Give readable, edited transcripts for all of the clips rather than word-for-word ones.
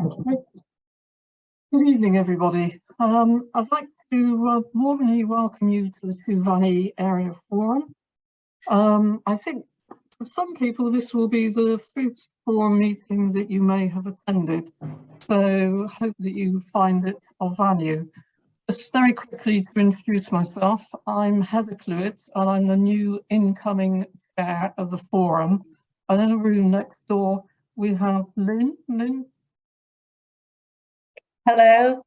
Okay. Good evening, everybody. I'd like to warmly welcome you to the Two Valley Area Forum. I think for some people this will be the first forum meeting that you may have attended, so hope that you find it of value. Just very quickly to introduce myself, I'm Heather Clewett and I'm the new incoming chair of the forum. And in a room next door we have Lynn. Hello,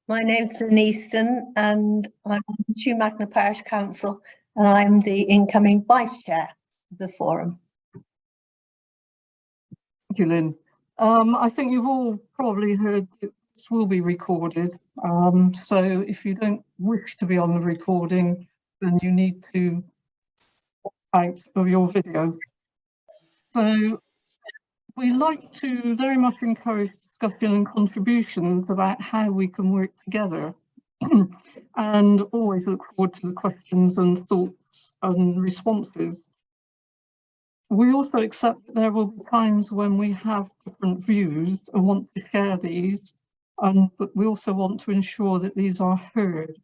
my name's Lynn Easton and I'm on the Chew Magna Parish Council and I'm the incoming vice chair of the forum. Thank you, Lynn. I think you've all probably heard that this will be recorded. So if you don't wish to be on the recording, then you need to opt out of your video. So we like to very much encourage discussion and contributions about how we can work together and always look forward to the questions and thoughts and responses. We also accept that there will be times when we have different views and want to share these, but we also want to ensure that these are heard.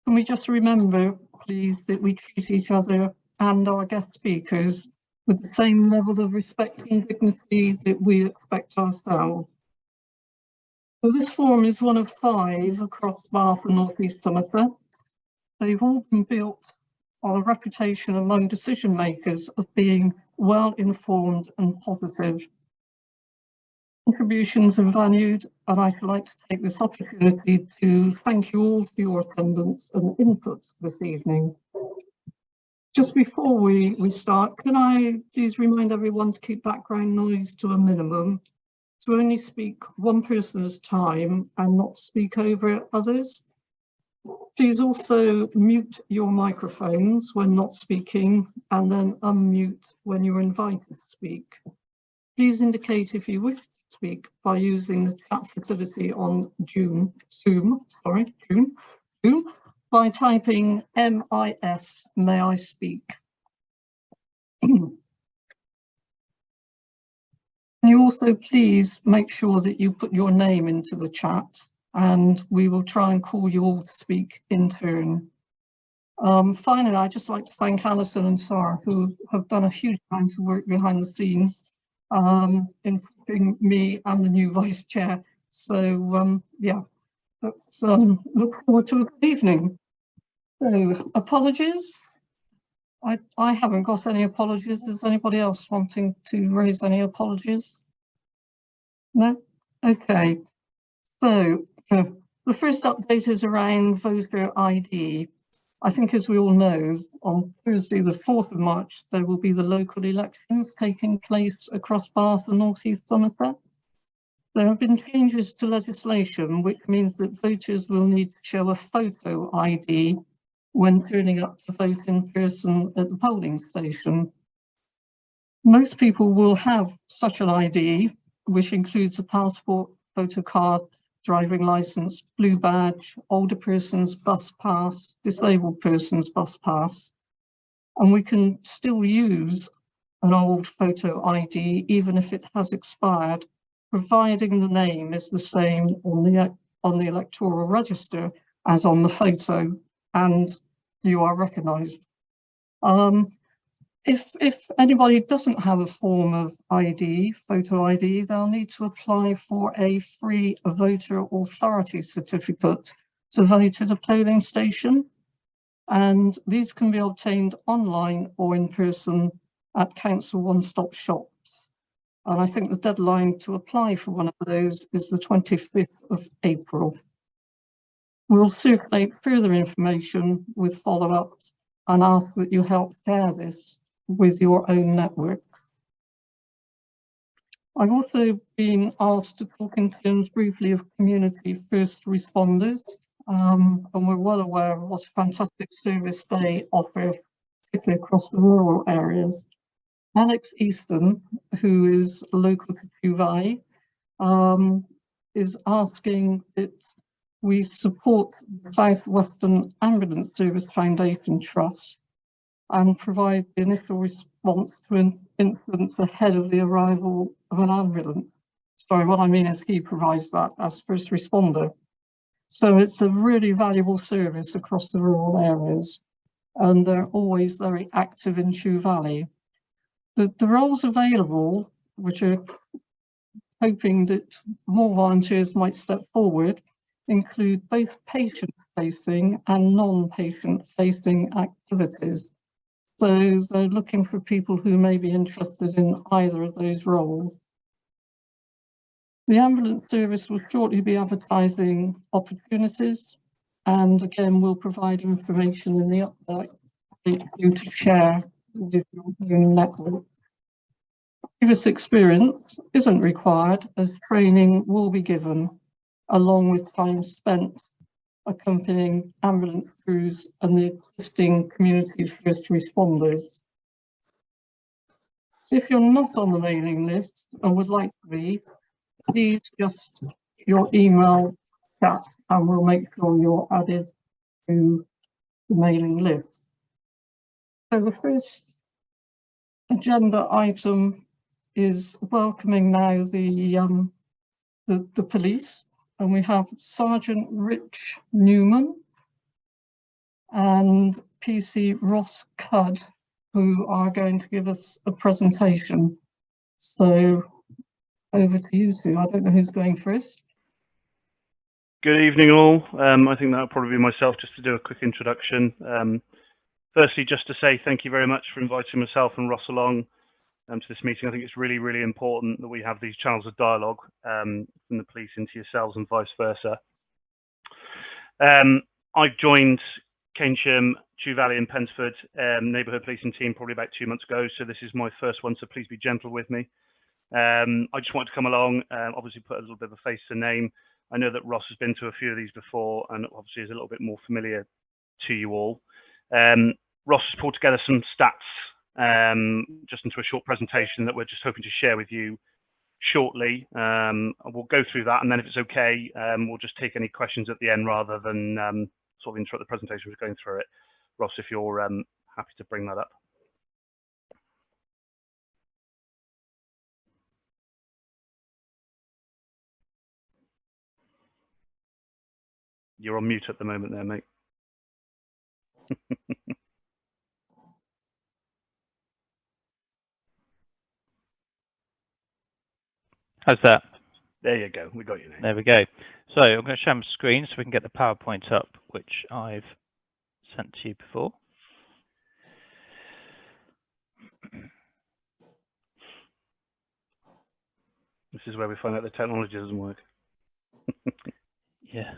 Can we just remember, please, that we treat each other and our guest speakers with the same level of respect and dignity that we expect ourselves. So this forum is one of 5 across Bath and North East Somerset. They've all been built on a reputation among decision makers of being well informed and positive. Contributions are valued, and I'd like to take this opportunity to thank you all for your attendance and input this evening. Just before we start, can I please remind everyone to keep background noise to a minimum, to only speak one person at a time and not speak over others. Please also mute your microphones when not speaking and then unmute when you're invited to speak. Please indicate if you wish to speak by using the chat facility on Zoom, by typing MIS, may I speak. Can you also please make sure that you put your name into the chat and we will try and call you all to speak in turn. Finally, I'd just like to thank Alison and Sarah, who have done a huge amount of work behind the scenes in putting me and the new vice chair. So yeah, let's look forward to a good evening. So apologies. I haven't got any apologies. Is anybody else wanting to raise any apologies? No? Okay. So the first update is around voter ID. I think, as we all know, on Thursday, the 4th of March, there will be the local elections taking place across Bath and North East Somerset. There have been changes to legislation, which means that voters will need to show a photo ID when turning up to vote in person at the polling station. Most people will have such an ID, which includes a passport, photo card, driving licence, blue badge, older person's bus pass, disabled person's bus pass. And we can still use an old photo ID even if it has expired, providing the name is the same on the electoral register as on the photo and you are recognised. If anybody doesn't have a form of ID, photo ID, they'll need to apply for a free voter authority certificate to vote at a polling station. And these can be obtained online or in person at council one-stop shops. And I think the deadline to apply for one of those is the 25th of April. We'll circulate further information with follow-ups and ask that you help share this with your own networks. I've also been asked to talk in terms briefly of community first responders, and we're well aware of what a fantastic service they offer, particularly across the rural areas. Alex Easton, who is local to Two Valley, is asking that we support the South Western Ambulance Service Foundation Trust and provide the initial response to an incident ahead of the arrival of an ambulance Sorry, what I mean is he provides that as first responder. So it's a really valuable service across the rural areas, and they're always very active in Chew Valley. The roles available, which are hoping that more volunteers might step forward, include both patient-facing and non-patient-facing activities. So they're looking for people who may be interested in either of those roles. The ambulance service will shortly be advertising opportunities, and again, we'll provide information in the update for you to share with your own network. Previous experience isn't required, as training will be given, along with time spent accompanying ambulance crews and the existing community first responders. If you're not on the mailing list and would like to be, please just your email chat and we'll make sure you're added to the mailing list. So the first agenda item is welcoming now the police, and we have Sergeant Rich Newman and PC Ross Cudd, who are going to give us a presentation. So over to you two. I don't know who's going first. Good evening all. I think that'll probably be myself, just to do a quick introduction. Firstly, just to say thank you very much for inviting myself and Ross along to this meeting. I think it's really, really important that we have these channels of dialogue from the police into yourselves and vice versa. I've joined Keynsham, Chew Valley and Pensford neighbourhood policing team probably about 2 months ago, so this is my first one, so please be gentle with me. I just wanted to come along, obviously put a little bit of a face to name. I know that Ross has been to a few of these before and obviously is a little bit more familiar to you all. Ross has pulled together some stats just into a short presentation that we're just hoping to share with you shortly. We'll go through that, and then if it's okay, we'll just take any questions at the end rather than sort of interrupt the presentation with going through it. Ross, if you're happy to bring that up. You're on mute at the moment there, mate. How's that? There you go. We got you now. There we go. So I'm going to share my screen so we can get the PowerPoint up, which I've sent to you before. This is where we find out the technology doesn't work. Yeah.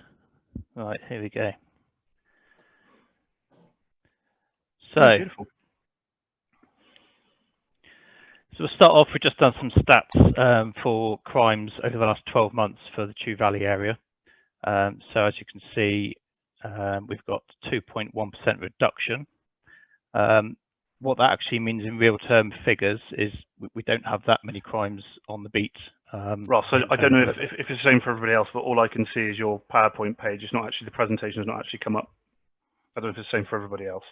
Right, here we go. So, oh, beautiful. So we'll start off with just done some stats for crimes over the last 12 months for the Chew Valley area. So as you can see, we've got 2.1% reduction. What that actually means in real term figures is we don't have that many crimes on the beat. Ross, I don't know if it's the same for everybody else, but all I can see is your PowerPoint page. It's not actually, the presentation has not actually come up. I don't know if it's the same for everybody else.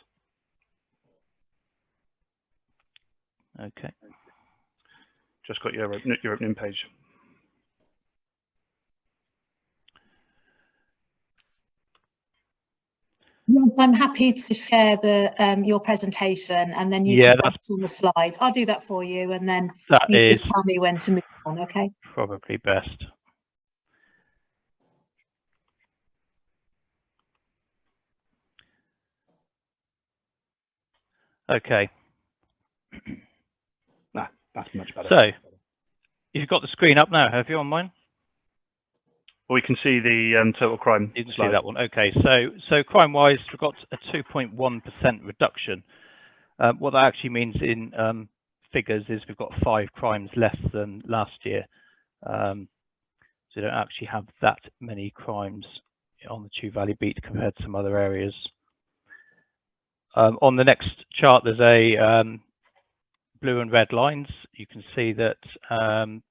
Okay. Just got your opening page. Yes, I'm happy to share the your presentation, and then you can focus on the slides. I'll do that for you, and then you just tell me when to move on, okay? Probably best. Okay. Nah, that's much better. So, you've got the screen up now, have you, on mine? Well, we can see the total crime. You can see that one. Okay, so crime-wise, we've got a 2.1% reduction. What that actually means in figures is we've got 5 crimes less than last year. So we don't actually have that many crimes on the Chew Valley beat compared to some other areas. On the next chart, there's a blue and red lines. You can see that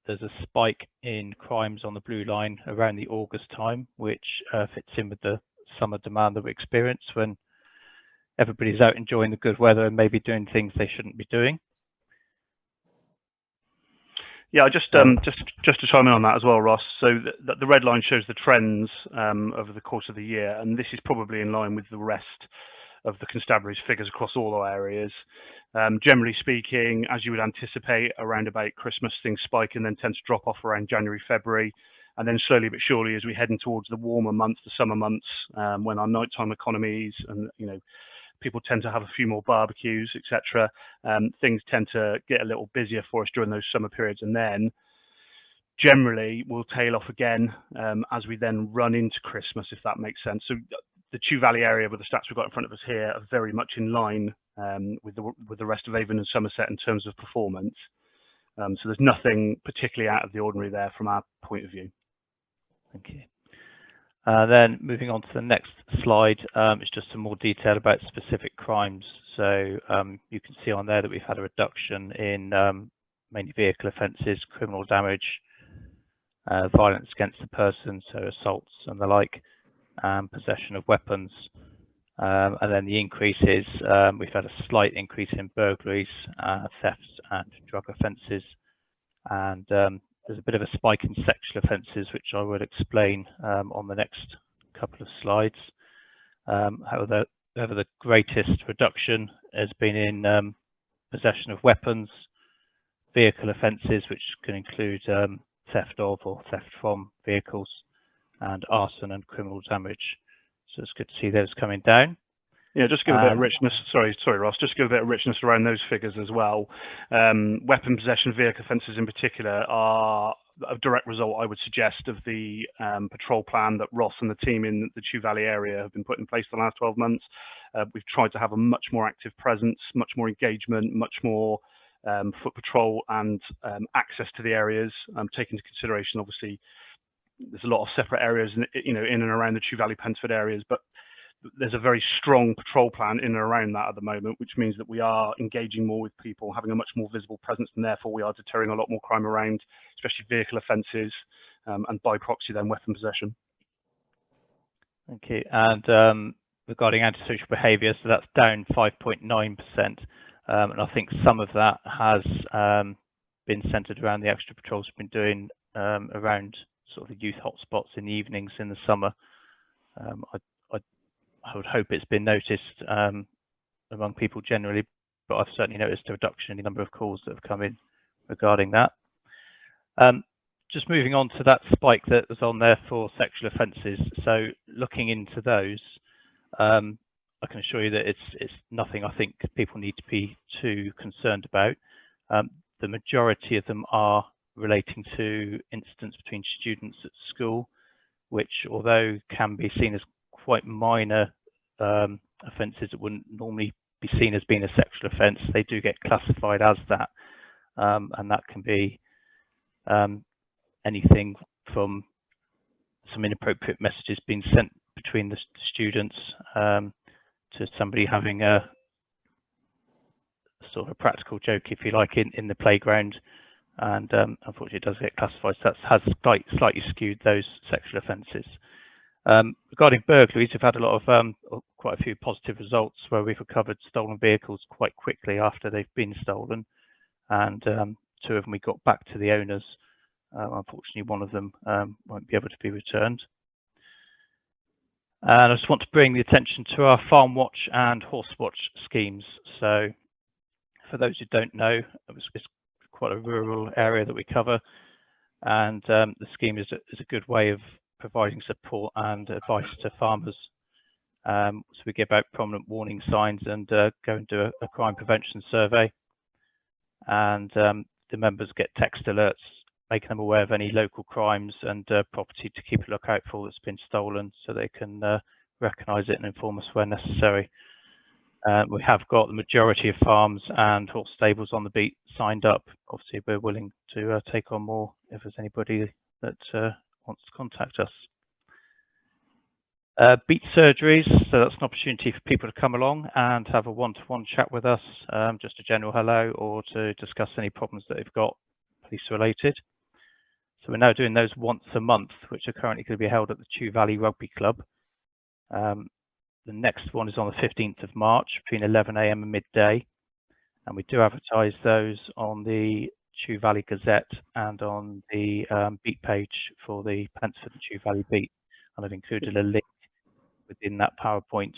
there's a spike in crimes on the blue line around the August time, which fits in with the summer demand that we experience when everybody's out enjoying the good weather and maybe doing things they shouldn't be doing. Yeah, just to chime in on that as well, Ross. So the red line shows the trends over the course of the year, and this is probably in line with the rest of the constabulary's figures across all our areas. Generally speaking, as you would anticipate, around about Christmas things spike and then tend to drop off around January, February, and then slowly but surely as we head in towards the warmer months, the summer months, when our nighttime economies and people tend to have a few more barbecues, etc. Things tend to get a little busier for us during those summer periods, and then generally we'll tail off again as we then run into Christmas, if that makes sense. So the Chew Valley area, with the stats we've got in front of us here, are very much in line with the rest of Avon and Somerset in terms of performance. So there's nothing particularly out of the ordinary there from our point of view. Thank you. Then moving on to the next slide, it's just some more detail about specific crimes. So you can see on there that we've had a reduction in mainly vehicle offences, criminal damage, violence against the person, so assaults and the like, possession of weapons. And then the increases, we've had a slight increase in burglaries, thefts and drug offences. And there's a bit of a spike in sexual offences, which I will explain on the next couple of slides. However, the greatest reduction has been in possession of weapons, vehicle offences, which can include theft of or theft from vehicles, and arson and criminal damage. So it's good to see those coming down. Yeah, just give a bit of richness. Sorry, Ross. Just give a bit of richness around those figures as well. Weapon possession, vehicle offences in particular, are a direct result, I would suggest, of the patrol plan that Ross and the team in the Chew Valley area have been put in place the last 12 months. We've tried to have a much more active presence, much more engagement, much more foot patrol and access to the areas. Taking into consideration, obviously, there's a lot of separate areas, in and around the Chew Valley, Pensford areas, but there's a very strong patrol plan in and around that at the moment, which means that we are engaging more with people, having a much more visible presence, and therefore we are deterring a lot more crime around, especially vehicle offences, and by proxy then weapon possession. Thank you. And regarding antisocial behaviour, so that's down 5.9%, and I think some of that has been centred around the extra patrols we've been doing around sort of the youth hotspots in the evenings in the summer. I would hope it's been noticed among people generally, but I've certainly noticed a reduction in the number of calls that have come in regarding that. Just moving on to that spike that was on there for sexual offences. So looking into those, I can assure you that it's nothing I think people need to be too concerned about. The majority of them are relating to incidents between students at school, which, although can be seen as quite minor offences that wouldn't normally be seen as being a sexual offence, they do get classified as that, and that can be anything from some inappropriate messages being sent between the students to somebody having a sort of a practical joke, if you like, in the playground, and unfortunately it does get classified, so that has slightly skewed those sexual offences. Regarding burglaries, we've had a lot of quite a few positive results where we've recovered stolen vehicles quite quickly after they've been stolen, and 2 of them we got back to the owners. Unfortunately, one of them won't be able to be returned. And I just want to bring the attention to our Farm Watch and Horse Watch schemes. So for those who don't know, it's quite a rural area that we cover, and the scheme is a good way of providing support and advice to farmers. So we give out prominent warning signs and go and do a crime prevention survey, and the members get text alerts making them aware of any local crimes and property to keep a lookout for that's been stolen, so they can recognise it and inform us where necessary. We have got the majority of farms and horse stables on the beat signed up. Obviously, we're willing to take on more if there's anybody that wants to contact us. Beat surgeries, so that's an opportunity for people to come along and have a one-to-one chat with us, just a general hello, or to discuss any problems that they've got police related. So we're now doing those once a month, which are currently going to be held at the Chew Valley Rugby Club. The next one is on the 15th of March between 11 AM and midday, and we do advertise those on the Chew Valley Gazette and on the beat page for the Pensford and Chew Valley beat. And I've included a link within that PowerPoint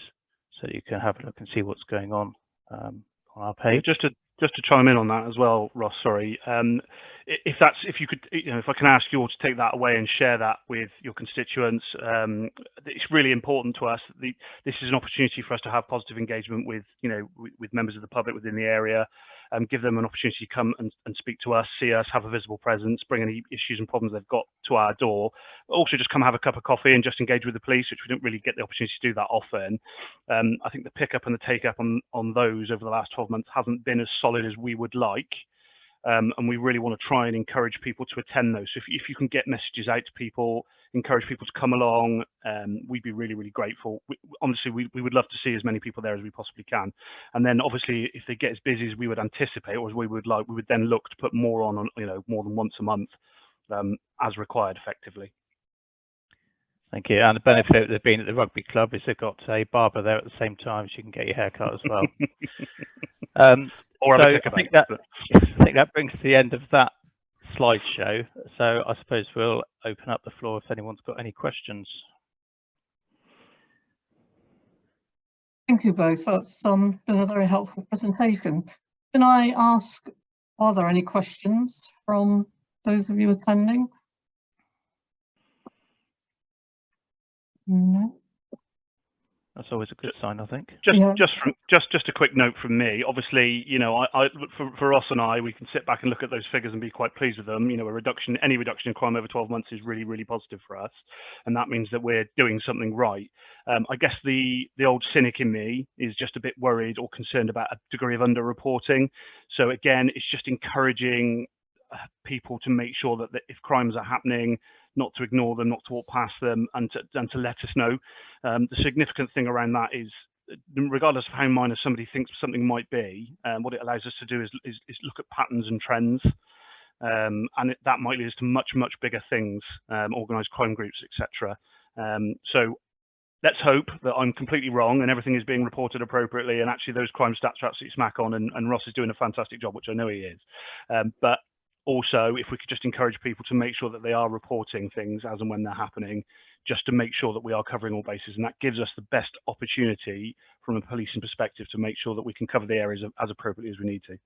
so that you can have a look and see what's going on our page. Just to chime in on that as well, Ross. Sorry, if you could, if I can ask you all to take that away and share that with your constituents, it's really important to us. This is an opportunity for us to have positive engagement with, with members of the public within the area. Give them an opportunity to come and speak to us, see us, have a visible presence, bring any issues and problems they've got to our door. Also, just come have a cup of coffee and just engage with the police, which we don't really get the opportunity to do that often. I think the pickup and the take up on those over the last 12 months hasn't been as solid as we would like. And we really want to try and encourage people to attend those. So if you can get messages out to people, encourage people to come along, we'd be really, really grateful. Honestly, we would love to see as many people there as we possibly can. And then obviously, if they get as busy as we would anticipate or as we would like, we would then look to put more on, more than once a month as required effectively. Thank you. And the benefit of being at the rugby club is they've got a barber there at the same time, so you can get your hair cut as well. Or so I think that brings to the end of that slideshow. So I suppose we'll open up the floor if anyone's got any questions. Thank you both. That's been a very helpful presentation. Can I ask, are there any questions from those of you attending? No. That's always a good sign, I think. Just a quick note from me. Obviously, for Ross and I, we can sit back and look at those figures and be quite pleased with them. Any reduction in crime over 12 months is really, really positive for us, and that means that we're doing something right. I guess the old cynic in me is just a bit worried or concerned about a degree of underreporting. So again, it's just encouraging people to make sure that if crimes are happening, not to ignore them, not to walk past them, and to let us know. The significant thing around that is, regardless of how minor somebody thinks something might be, what it allows us to do is look at patterns and trends, and that might lead us to much, much bigger things, organised crime groups, etc. So let's hope that I'm completely wrong and everything is being reported appropriately, and actually those crime stats are absolutely smack on, and Ross is doing a fantastic job, which I know he is. But also, if we could just encourage people to make sure that they are reporting things as and when they're happening, just to make sure that we are covering all bases. And that gives us the best opportunity from a policing perspective to make sure that we can cover the areas as appropriately as we need to.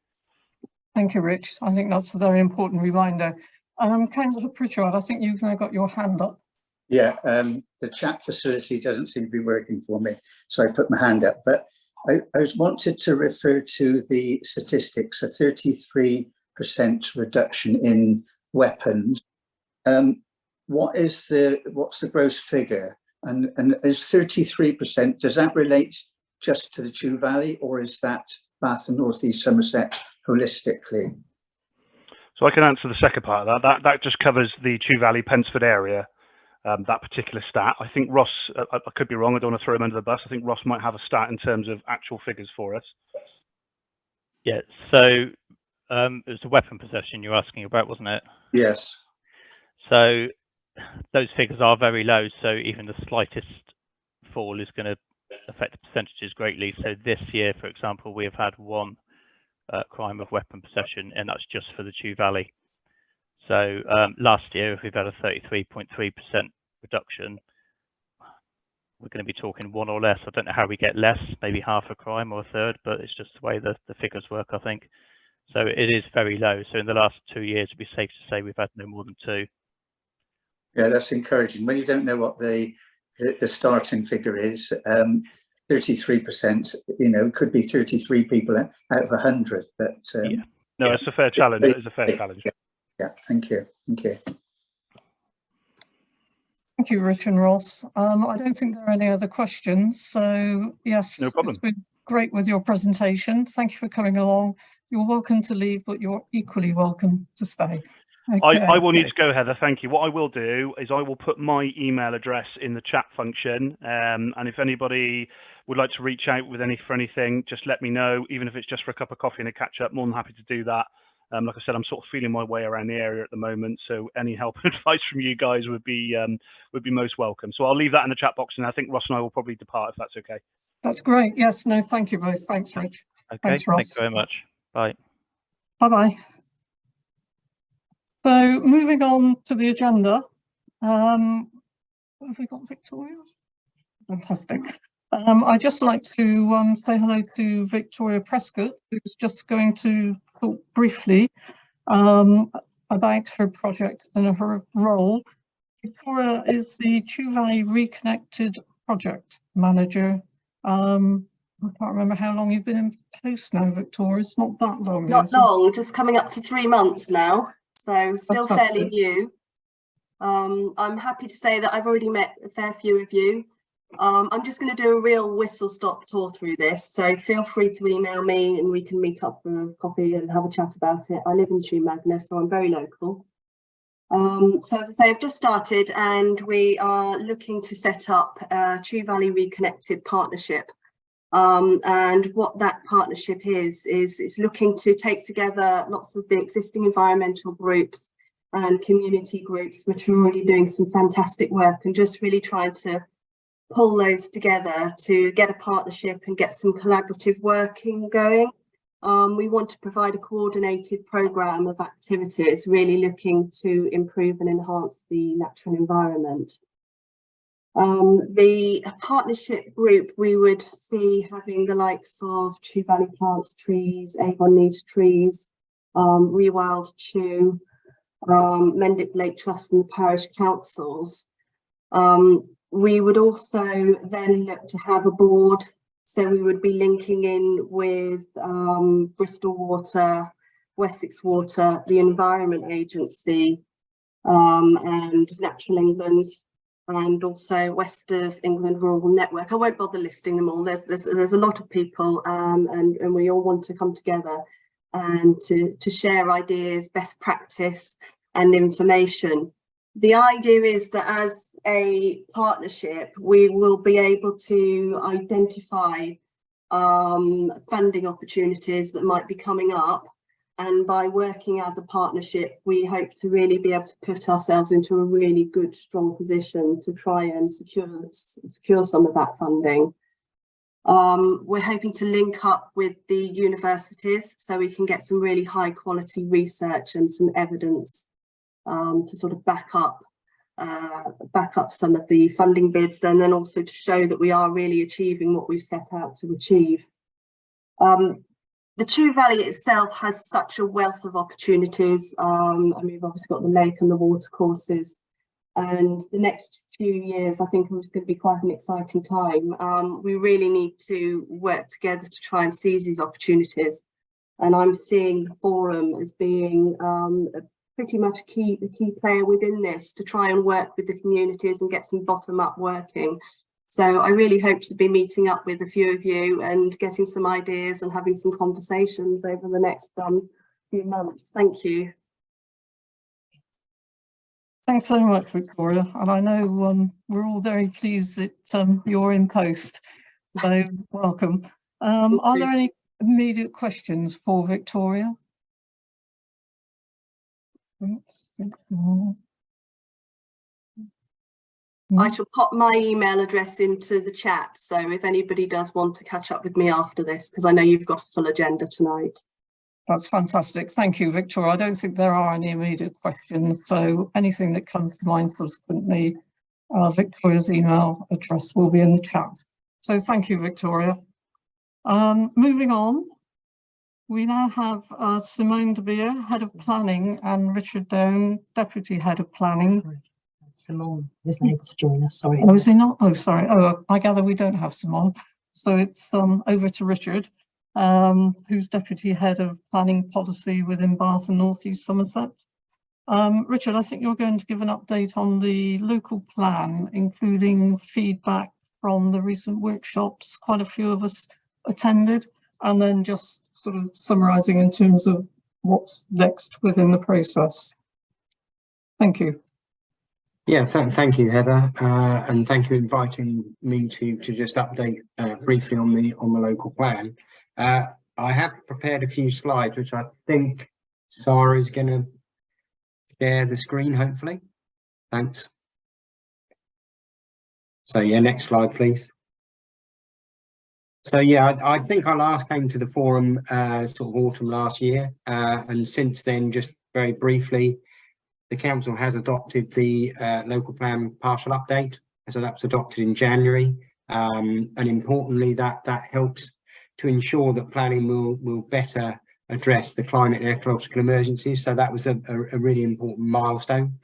Thank you, Rich. I think that's a very important reminder. Councillor Pritchard, I think you've now got your hand up. Yeah, the chat facility doesn't seem to be working for me, so I put my hand up. But I wanted to refer to the statistics, a 33% reduction in weapons. What's the gross figure? And is 33%, does that relate just to the Chew Valley, or is that Bath and North East Somerset holistically? So I can answer the second part of that. That just covers the Chew Valley Pensford area, that particular stat. I think Ross, I could be wrong, I don't want to throw him under the bus. I think Ross might have a stat in terms of actual figures for us. Yeah, so it was the weapon possession you were asking about, wasn't it? Yes. So those figures are very low, so even the slightest fall is going to affect the percentages greatly. So this year, for example, we have had one crime of weapon possession, and that's just for the Chew Valley. So last year, if we've had a 33.3% reduction, we're going to be talking one or less. I don't know how we get less, maybe half a crime or a third, but it's just the way the figures work, I think. So it is very low. So in the last 2 years, it'd be safe to say we've had no more than 2. Yeah, that's encouraging. When you don't know what the starting figure is, 33%, could be 33 people out of 100. But yeah. No, it's a fair challenge. It is a fair challenge. Yeah, thank you. Thank you. Thank you, Rich and Ross. I don't think there are any other questions. So yes, no problem. It's been great with your presentation. Thank you for coming along. You're welcome to leave, but you're equally welcome to stay. Okay. I will need to go, Heather. Thank you. What I will do is I will put my email address in the chat function. And if anybody would like to reach out with anything, just let me know, even if it's just for a cup of coffee and a catch up. More than happy to do that. Like I said, I'm sort of feeling my way around the area at the moment, so any help and advice from you guys would be most welcome. So I'll leave that in the chat box, and I think Ross and I will probably depart if that's okay. That's great. Yes. No. Thank you both. Thanks, Rich. Okay. Thanks, Ross. Thank you very much. Bye. Bye-bye. So moving on to the agenda, have we got Victoria? Fantastic. I'd just like to say hello to Victoria Prescott, who's just going to talk briefly about her project and her role. Victoria is the Chew Valley Reconnected Project Manager. I can't remember how long you've been in post now, Victoria. It's not that long. Not long, just coming up to 3 months now, so still Fantastic. fairly new. I'm happy to say that I've already met a fair few of you. I'm just going to do a real whistle-stop tour through this, so feel free to email me and we can meet up for a coffee and have a chat about it. I live in Chew Magna, so I'm very local. So as I say, I've just started and we are looking to set up a Chew Valley Reconnected Partnership. And what that partnership is it's looking to take together lots of the existing environmental groups and community groups which are already doing some fantastic work and just really trying to pull those together to get a partnership and get some collaborative working going. We want to provide a coordinated programme of activities really looking to improve and enhance the natural environment. The partnership group we would see having the likes of Chew Valley Plants Trees, Avon Needs Trees, Rewild Chew, Mendip Lake Trust and the parish councils. We would also then look to have a board, so we would be linking in with Bristol Water, Wessex Water, the Environment Agency and Natural England, and also West of England Rural Network. I won't bother listing them all. There's a lot of people and we all want to come together and to share ideas, best practice and information. The idea is that as a partnership, we will be able to identify funding opportunities that might be coming up. And by working as a partnership, we hope to really be able to put ourselves into a really good, strong position to try and secure some of that funding. We're hoping to link up with the universities so we can get some really high quality research and some evidence to sort of back up some of the funding bids, and then also to show that we are really achieving what we've set out to achieve. The Chew Valley itself has such a wealth of opportunities. I mean, we've obviously got the lake and the water courses, and the next few years I think is going to be quite an exciting time. We really need to work together to try and seize these opportunities, and I'm seeing the forum as being pretty much a key player within this, to try and work with the communities and get some bottom-up working. So I really hope to be meeting up with a few of you and getting some ideas and having some conversations over the next few months. Thank you. Thanks so much, Victoria. And I know we're all very pleased that you're in post, so welcome. Are there any immediate questions for Victoria? I shall pop my email address into the chat, so if anybody does want to catch up with me after this, because I know you've got a full agenda tonight. That's fantastic. Thank you, Victoria. I don't think there are any immediate questions, so anything that comes to mind subsequently, Victoria's email address will be in the chat. So thank you, Victoria. Moving on, we now have Simone de Beer, Head of Planning, and Richard Down, Deputy Head of Planning. Simone isn't able to join us, sorry. Oh, is he not? Oh, sorry. Oh, I gather we don't have Simone. So it's over to Richard, who's Deputy Head of Planning Policy within Bath and North East Somerset. Richard, I think you're going to give an update on the local plan, including feedback from the recent workshops quite a few of us attended, and then just sort of summarising in terms of what's next within the process. Thank you. Yeah, thank you, Heather, and thank you for inviting me to just update briefly on the local plan. I have prepared a few slides, which I think Sarah is going to share the screen, hopefully. Thanks. So yeah, next slide, please. So yeah, I think I last came to the forum sort of autumn last year, and since then, just very briefly, the council has adopted the local plan partial update. So that was adopted in January. And importantly, that helps to ensure that planning will better address the climate and ecological emergencies. So that was a really important milestone.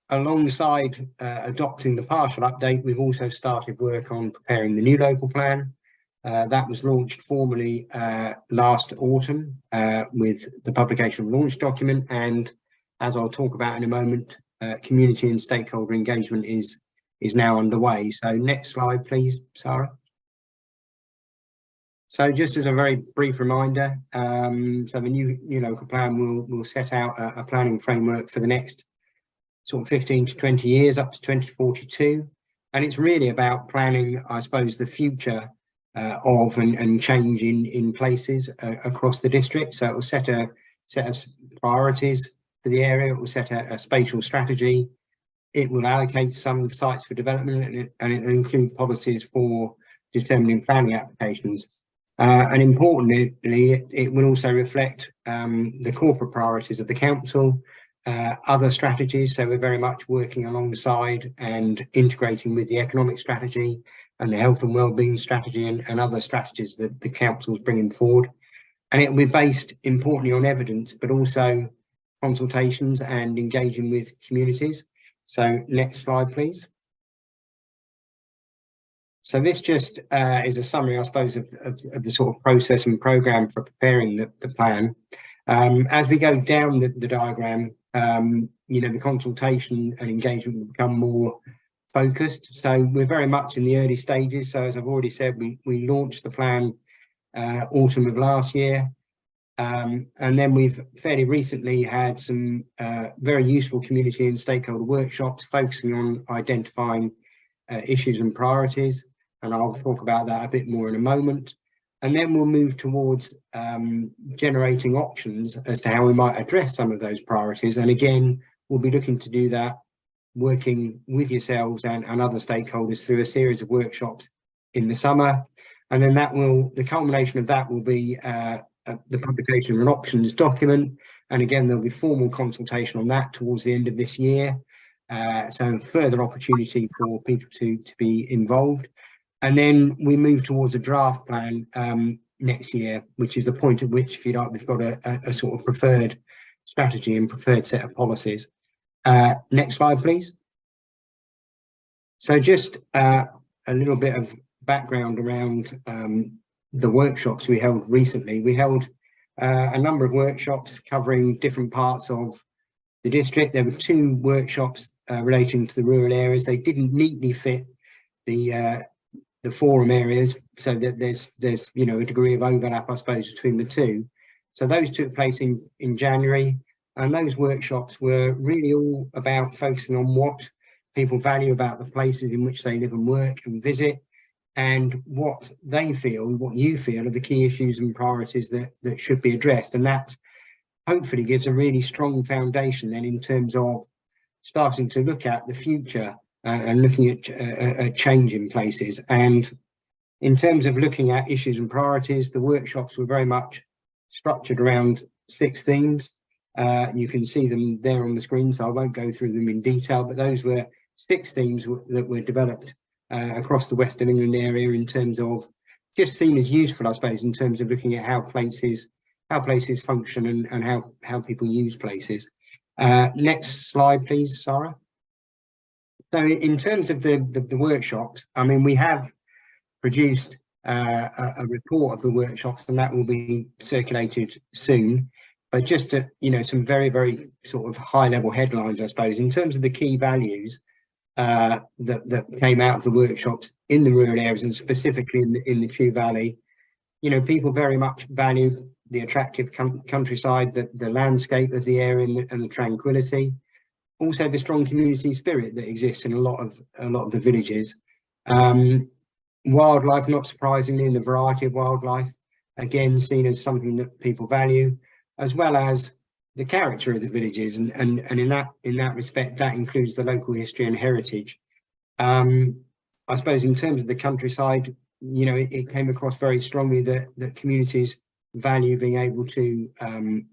Alongside adopting the partial update, we've also started work on preparing the new local plan. That was launched formally last autumn with the publication of launch document, and as I'll talk about in a moment, community and stakeholder engagement is now underway. So next slide, please, Sarah. So just as a very brief reminder, so the new local plan will set out a planning framework for the next sort of 15 to 20 years up to 2042. And it's really about planning, I suppose, the future of and change in places across the district. So it will set a set of priorities for the area. It will set a spatial strategy. It will allocate some sites for development, and it will include policies for determining planning applications. And importantly, it will also reflect the corporate priorities of the council, other strategies. So we're very much working alongside and integrating with the economic strategy and the health and wellbeing strategy and other strategies that the council is bringing forward. And it will be based importantly on evidence, but also consultations and engaging with communities. So next slide, please. So this just is a summary, I suppose, of the sort of process and programme for preparing the plan. As we go down the diagram, the consultation and engagement will become more focused. So we're very much in the early stages. So as I've already said, we launched the plan autumn of last year. And then we've fairly recently had some very useful community and stakeholder workshops focusing on identifying issues and priorities. And I'll talk about that a bit more in a moment. And then we'll move towards generating options as to how we might address some of those priorities. And again, we'll be looking to do that working with yourselves and other stakeholders through a series of workshops in the summer. And then the culmination of that will be the publication of an options document. And again, there'll be formal consultation on that towards the end of this year. So further opportunity for people to be involved. And then we move towards a draft plan next year, which is the point at which, if you like, we've got a sort of preferred strategy and preferred set of policies. Next slide, please. So just a little bit of background around the workshops we held recently. We held a number of workshops covering different parts of the district. There were 2 workshops relating to the rural areas. They didn't neatly fit the forum areas, so that there's a degree of overlap, I suppose, between the 2. So those took place in January, and those workshops were really all about focusing on what people value about the places in which they live and work and visit, and what they feel, what you feel are the key issues and priorities that should be addressed. And that hopefully gives a really strong foundation then in terms of starting to look at the future and looking at a change in places. And in terms of looking at issues and priorities, the workshops were very much structured around 6 themes. You can see them there on the screen, so I won't go through them in detail, but those were 6 themes that were developed across the West of England area in terms of just seen as useful, I suppose, in terms of looking at how places function and how people use places. Next slide, please, Sarah. So in terms of the workshops, I mean, we have produced a report of the workshops, and that will be circulated soon. But just to, some very, very sort of high level headlines, I suppose, in terms of the key values that came out of the workshops in the rural areas and specifically in the Chew Valley. People very much value the attractive countryside, the landscape of the area and the tranquility. Also the strong community spirit that exists in a lot of the villages. Wildlife, not surprisingly, and the variety of wildlife, again seen as something that people value, as well as the character of the villages, and in that respect, that includes the local history and heritage. I suppose in terms of the countryside, it came across very strongly that communities value being able to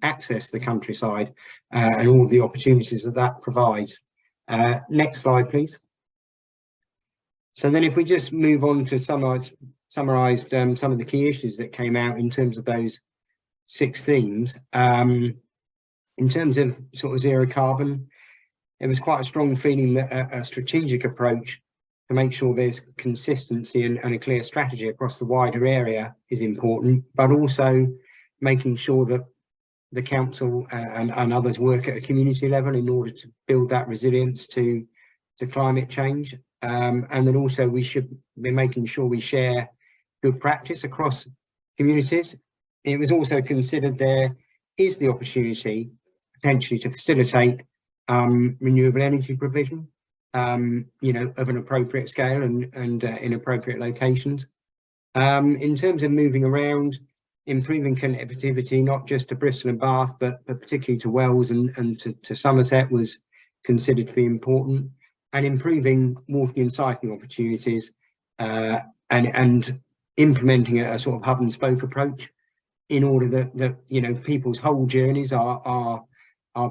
access the countryside and all the opportunities that that provides. Next slide, please. So then if we just move on to summarize some of the key issues that came out in terms of those 6 themes. In terms of sort of zero carbon, there was quite a strong feeling that a strategic approach to make sure there's consistency and a clear strategy across the wider area is important, but also making sure that the council and others work at a community level in order to build that resilience to climate change. And then also we should be making sure we share good practice across communities. It was also considered there is the opportunity potentially to facilitate renewable energy provision, you know, of an appropriate scale and in appropriate locations. In terms of moving around, improving connectivity, not just to Bristol and Bath, but particularly to Wells and to Somerset was considered to be important, and improving walking and cycling opportunities and implementing a sort of hub and spoke approach in order that you know, people's whole journeys are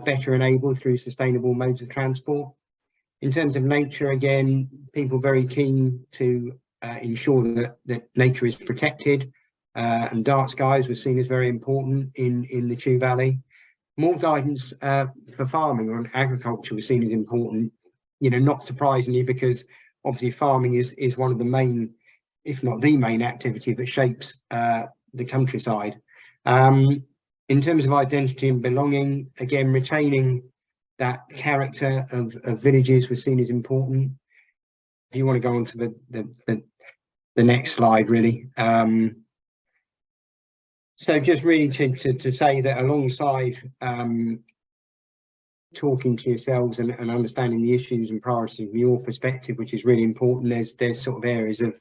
better enabled through sustainable modes of transport. In terms of nature, again, people very keen to ensure that nature is protected, and dark skies was seen as very important in the Chew Valley. More guidance for farming or agriculture was seen as important, you know, not surprisingly, because obviously farming is one of the main, if not the main activity that shapes the countryside. In terms of identity and belonging, again, retaining that character of villages was seen as important. If you want to go on to the next slide, really. So just really to say that alongside talking to yourselves and understanding the issues and priorities from your perspective, which is really important, there's sort of areas of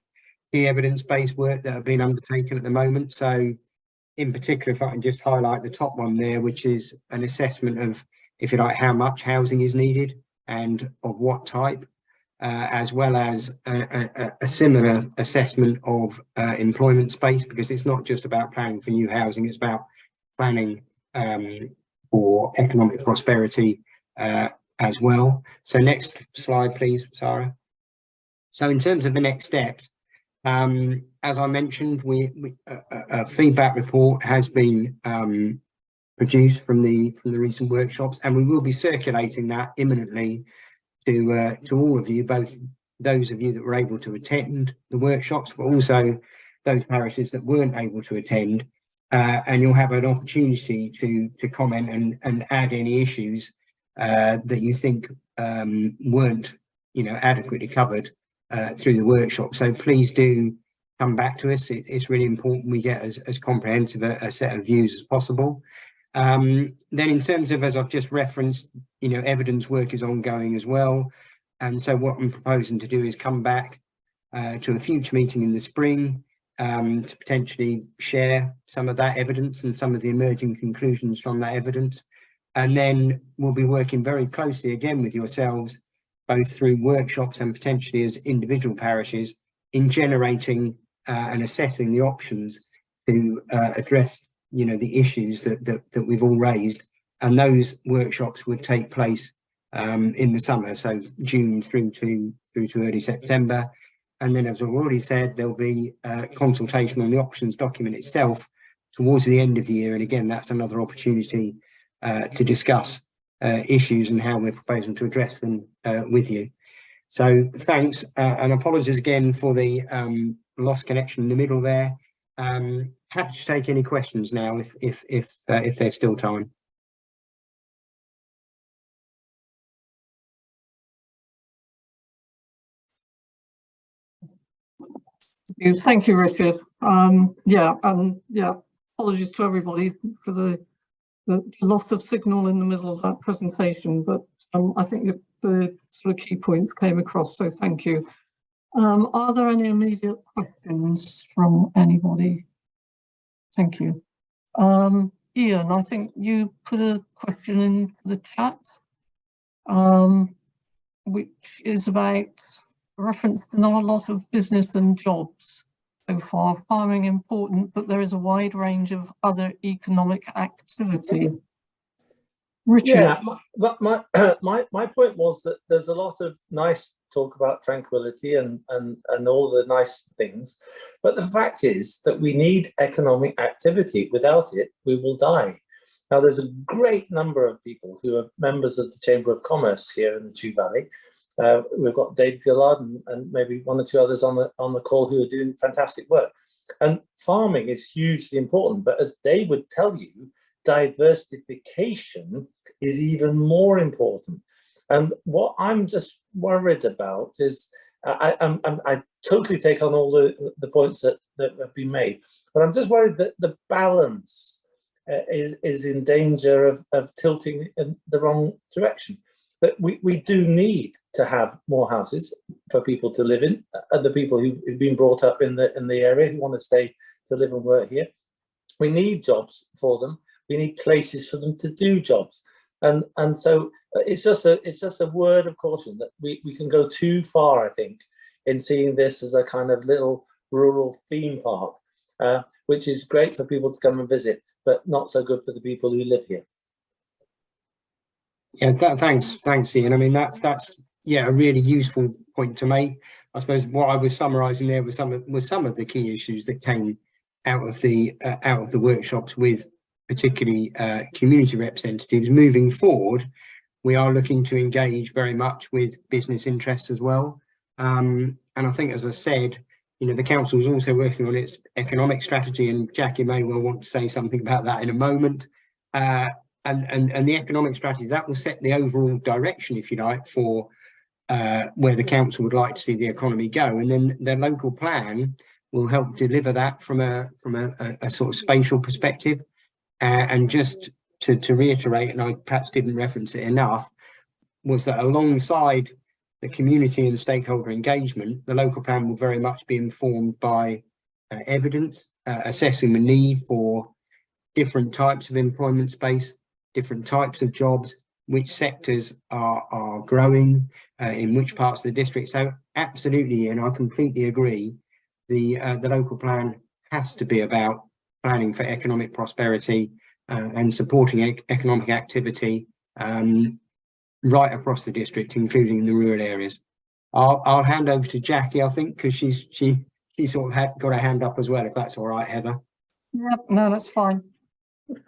key evidence-based work that have been undertaken at the moment. So in particular, if I can just highlight the top one there, which is an assessment of, if you like, how much housing is needed and of what type, as well as a similar assessment of employment space, because it's not just about planning for new housing, it's about planning for economic prosperity as well. So next slide, please, Sarah. So in terms of the next steps, as I mentioned, a feedback report has been produced from the recent workshops, and we will be circulating that imminently to all of you, both those of you that were able to attend the workshops, but also those parishes that weren't able to attend. And you'll have an opportunity to comment and add any issues that you think weren't, you know, adequately covered through the workshop. So please do come back to us. It's really important we get as comprehensive a set of views as possible. Then in terms of, as I've just referenced, you know, evidence work is ongoing as well. And so what I'm proposing to do is come back to a future meeting in the spring to potentially share some of that evidence and some of the emerging conclusions from that evidence. And then we'll be working very closely again with yourselves, both through workshops and potentially as individual parishes, in generating and assessing the options to address, you know, the issues that we've all raised. And those workshops would take place in the summer, so June through to early September. And then, as I've already said, there'll be consultation on the options document itself towards the end of the year. And again, that's another opportunity to discuss issues and how we're proposing to address them with you. So thanks, and apologies again for the lost connection in the middle there. Happy to take any questions now if there's still time. Thank you, Richard. Apologies to everybody for the loss of signal in the middle of that presentation, but I think the sort of key points came across, so thank you. Are there any immediate questions from anybody? Thank you. Ian, I think you put a question in the chat, which is about reference to not a lot of business and jobs so far. Farming important, but there is a wide range of other economic activity. Richard. Yeah, my point was that there's a lot of nice talk about tranquility and all the nice things, but the fact is that we need economic activity. Without it, we will die. Now, there's a great number of people who are members of the Chamber of Commerce here in the Chew Valley. We've got Dave Gillard and maybe one or two others on the call who are doing fantastic work. And farming is hugely important, but as Dave would tell you, diversification is even more important. And what I'm just worried about is, I totally take on all the points that have been made, but I'm just worried that the balance is in danger of tilting in the wrong direction. But we do need to have more houses for people to live in, and the people who've been brought up in the area who want to stay to live and work here. We need jobs for them. We need places for them to do jobs, and so it's just a word of caution that we can go too far, I think, in seeing this as a kind of little rural theme park, which is great for people to come and visit, but not so good for the people who live here. Yeah, thanks, Ian. I mean, that's a really useful point to make. I suppose what I was summarising there was some of the key issues that came out of the workshops with particularly community representatives. Moving forward, we are looking to engage very much with business interests as well. And I think, as I said, you know, the council is also working on its economic strategy, and Jackie may well want to say something about that in a moment. And the economic strategy that will set the overall direction, if you like, for where the council would like to see the economy go, and then the local plan will help deliver that from a sort of spatial perspective. And just to reiterate, and I perhaps didn't reference it enough, was that alongside the community and stakeholder engagement, the local plan will very much be informed by evidence, assessing the need for different types of employment space, different types of jobs, which sectors are growing, in which parts of the district. So absolutely, and I completely agree, the local plan has to be about planning for economic prosperity and supporting economic activity right across the district, including in the rural areas. I'll hand over to Jackie, I think, because she sort of got her hand up as well, if that's all right, Heather. Yep, no, that's fine.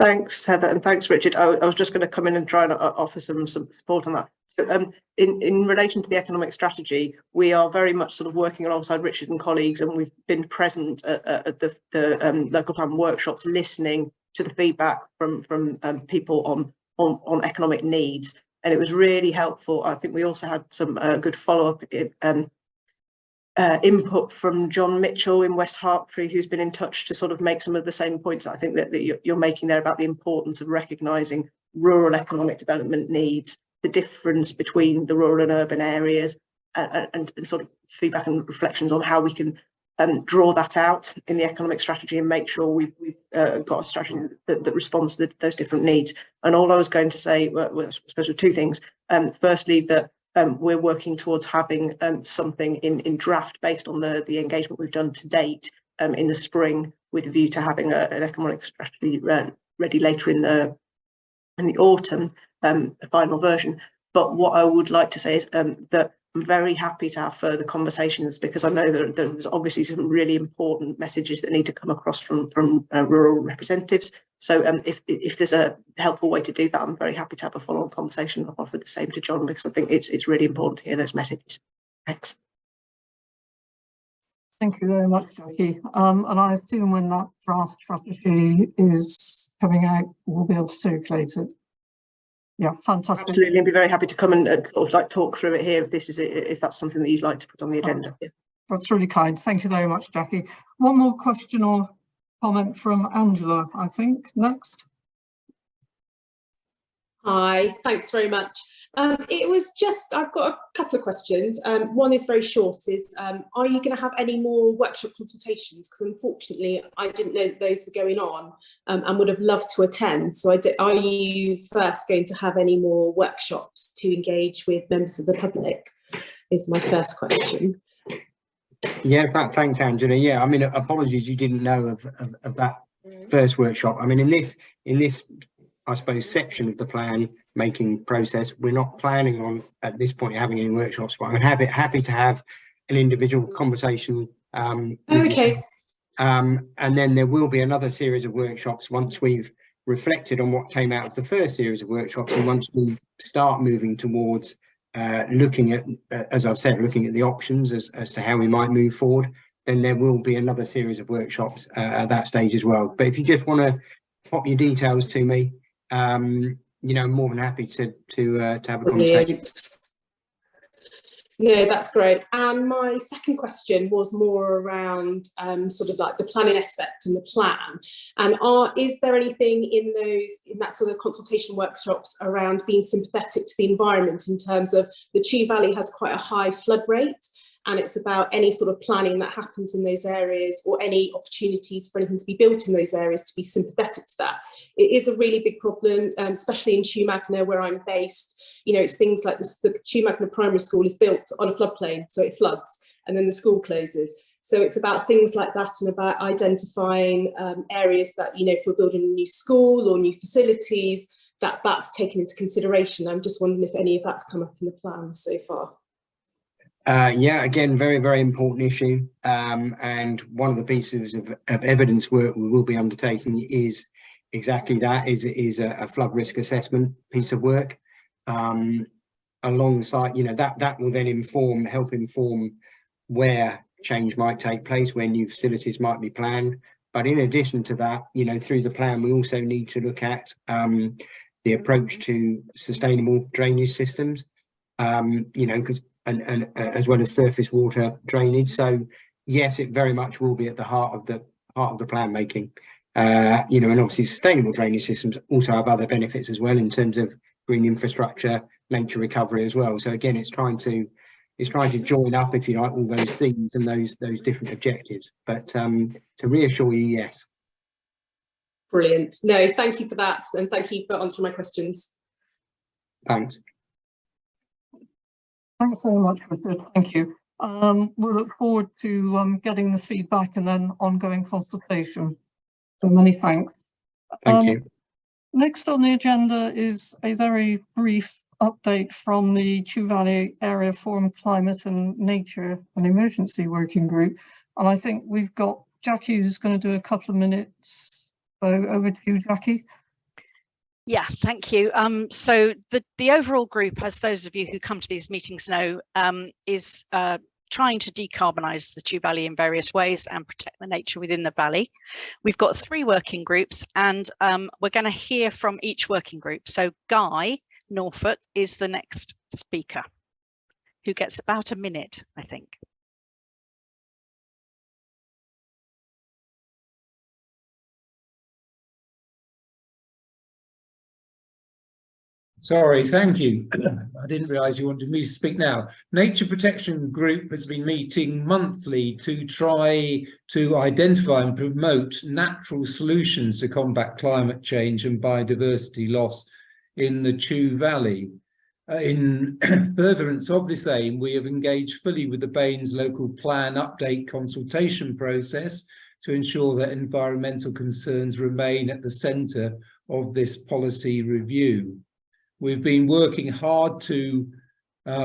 Thanks, Heather, and thanks, Richard. I was just going to come in and try and offer some support on that. So, in relation to the economic strategy, we are very much sort of working alongside Richard and colleagues, and we've been present at the local plan workshops, listening to the feedback from people on economic needs, and it was really helpful. I think we also had some good follow-up input from John Mitchell in West Hertfordshire, who's been in touch to sort of make some of the same points I think that you're making there about the importance of recognising rural economic development needs, the difference between the rural and urban areas, and sort of feedback and reflections on how we can draw that out in the economic strategy and make sure we've got a strategy that responds to those different needs. And all I was going to say, well, I suppose, two things. Firstly, that we're working towards having something in draft based on the engagement we've done to date in the spring, with a view to having an economic strategy ready later in the autumn, a final version. But what I would like to say is that I'm very happy to have further conversations, because I know that there's obviously some really important messages that need to come across from rural representatives. So if there's a helpful way to do that, I'm very happy to have a follow-on conversation. I'll offer the same to John, because I think it's really important to hear those messages. Thanks. Thank you very much, Jackie. And I assume when that draft strategy is coming out, we'll be able to circulate it. Yeah, fantastic. Absolutely, I'd be very happy to come and sort of like talk through it here if that's something that you'd like to put on the agenda. Yeah. That's really kind. Thank you very much, Jackie. One more question or comment from Angela, I think, next. Hi, thanks very much. It was just, I've got a couple of questions. One is very short, is are you going to have any more workshop consultations? Because unfortunately, I didn't know that those were going on and would have loved to attend. So are you first going to have any more workshops to engage with members of the public, is my first question. Yeah, thanks, Angela. Yeah, I mean, apologies you didn't know of that first workshop. I mean, in this, I suppose, section of the plan making process, we're not planning on at this point having any workshops, but I'm happy to have an individual conversation. Okay. And then there will be another series of workshops once we've reflected on what came out of the first series of workshops, and once we start moving towards looking at, as I've said, looking at the options as to how we might move forward, then there will be another series of workshops at that stage as well. But if you just want to pop your details to me, you know, I'm more than happy to have a conversation. No, that's great. And my second question was more around sort of like the planning aspect and the plan. And is there anything in that sort of consultation workshops around being sympathetic to the environment, in terms of the Chew Valley has quite a high flood rate, and it's about any sort of planning that happens in those areas, or any opportunities for anything to be built in those areas to be sympathetic to that. It is a really big problem, especially in Chew Magna, where I'm based. You know, it's things like the Chew Magna Primary School is built on a floodplain, so it floods, and then the school closes. So it's about things like that, and about identifying areas that, you know, if we're building a new school or new facilities, that's taken into consideration. I'm just wondering if any of that's come up in the plan so far. Yeah, again, very, very important issue. And one of the pieces of evidence work we will be undertaking is exactly that, is a flood risk assessment piece of work. Alongside, you know, that will then help inform where change might take place, where new facilities might be planned. But in addition to that, you know, through the plan, we also need to look at the approach to sustainable drainage systems, you know, because and as well as surface water drainage. So yes, it very much will be at the heart of the plan making. You know, and obviously sustainable drainage systems also have other benefits as well, in terms of green infrastructure, nature recovery as well. So again, it's trying to join up, if you like, all those themes and those different objectives. But to reassure you, yes. Brilliant. No, thank you for that, and thank you for answering my questions. Thanks. Thanks very much, Richard. Thank you. We'll look forward to getting the feedback and then ongoing consultation. So many thanks. Thank you. Next on the agenda is a very brief update from the Chew Valley Area Forum Climate and Nature and Emergency Working Group. And I think we've got Jackie who's going to do a couple of minutes. So over to you, Jackie. Yeah, thank you. So the overall group, as those of you who come to these meetings know, is trying to decarbonise the Chew Valley in various ways and protect the nature within the valley. We've got 3 working groups, and we're going to hear from each working group. So Guy Norfolk is the next speaker, who gets about a minute, I think. Sorry, thank you. I didn't realise you wanted me to speak now. Nature Protection Group has been meeting monthly to try to identify and promote natural solutions to combat climate change and biodiversity loss in the Chew Valley. In furtherance of this aim, we have engaged fully with the Baines local plan update consultation process to ensure that environmental concerns remain at the centre of this policy review. We've been working hard to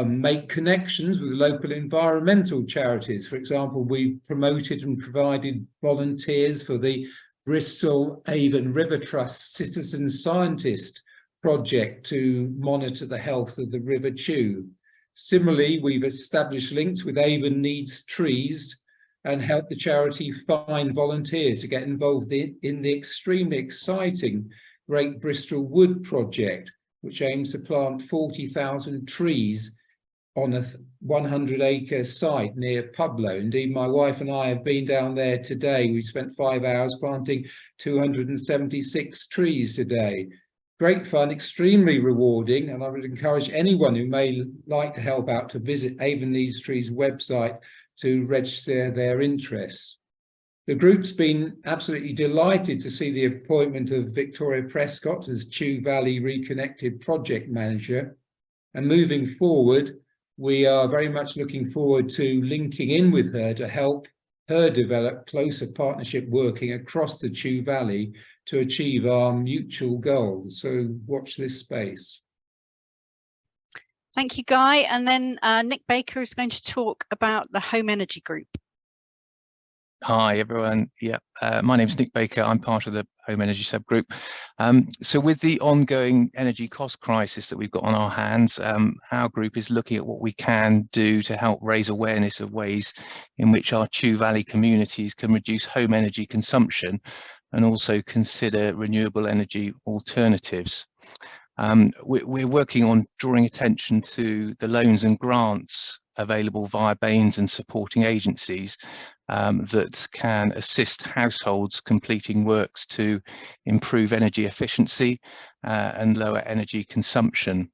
make connections with local environmental charities. For example, we've promoted and provided volunteers for the Bristol Avon River Trust Citizen Scientist project to monitor the health of the River Chew. Similarly, we've established links with Avon Needs Trees and helped the charity find volunteers to get involved in the extremely exciting Great Bristol Wood project, which aims to plant 40,000 trees on a 100-acre site near Pueblo. Indeed, my wife and I have been down there today. We spent 5 hours planting 276 trees today. Great fun, extremely rewarding, and I would encourage anyone who may like to help out to visit Avon Needs Trees' website to register their interests. The group's been absolutely delighted to see the appointment of Victoria Prescott as Chew Valley Reconnected Project Manager. And moving forward, We are very much looking forward to linking in with her to help her develop closer partnership working across the Chew Valley to achieve our mutual goals. So watch this space. Thank you, Guy. And then Nick Baker is going to talk about the Home Energy Group. Hi, everyone. Yeah, my name is Nick Baker. I'm part of the Home Energy subgroup. So with the ongoing energy cost crisis that we've got on our hands, our group is looking at what we can do to help raise awareness of ways in which our Chew Valley communities can reduce home energy consumption and also consider renewable energy alternatives. We're working on drawing attention to the loans and grants available via BAINS and supporting agencies that can assist households completing works to improve energy efficiency and lower energy consumption.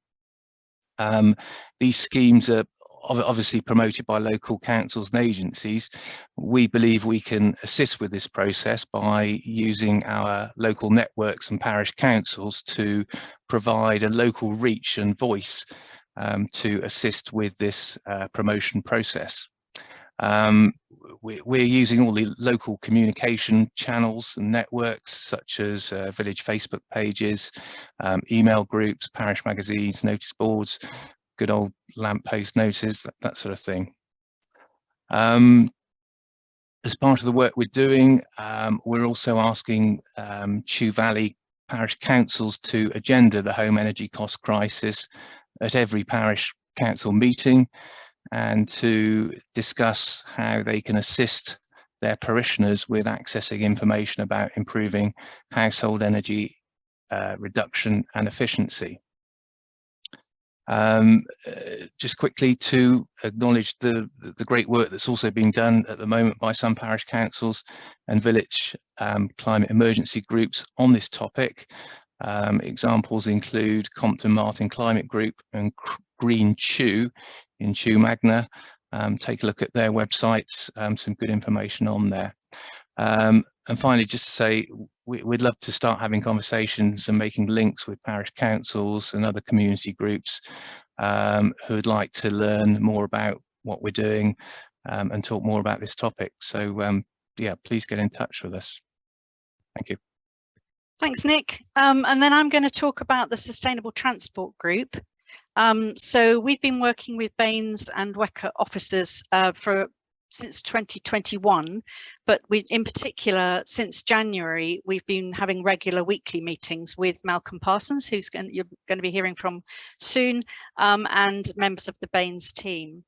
These schemes are obviously promoted by local councils and agencies. We believe we can assist with this process by using our local networks and parish councils to provide a local reach and voice to assist with this promotion process. We're using all the local communication channels and networks such as village Facebook pages, email groups, parish magazines, notice boards, good old lamppost notices, that sort of thing. As part of the work we're doing, we're also asking Chew Valley parish councils to agenda the home energy cost crisis at every parish council meeting and to discuss how they can assist their parishioners with accessing information about improving household energy reduction and efficiency. Just quickly to acknowledge the great work that's also being done at the moment by some parish councils and village climate emergency groups on this topic. Examples include Compton Martin Climate Group and Green Chew in Chew Magna. Take a look at their websites, some good information on there. And finally, just to say, we'd love to start having conversations and making links with parish councils and other community groups who'd like to learn more about what we're doing and talk more about this topic. So yeah, please get in touch with us. Thank you. Thanks, Nick. And then I'm going to talk about the Sustainable Transport Group. So we've been working with BAINS and WECA officers since 2021, but in particular since January, we've been having regular weekly meetings with Malcolm Parsons, who's you're going to be hearing from soon, and members of the BAINS team.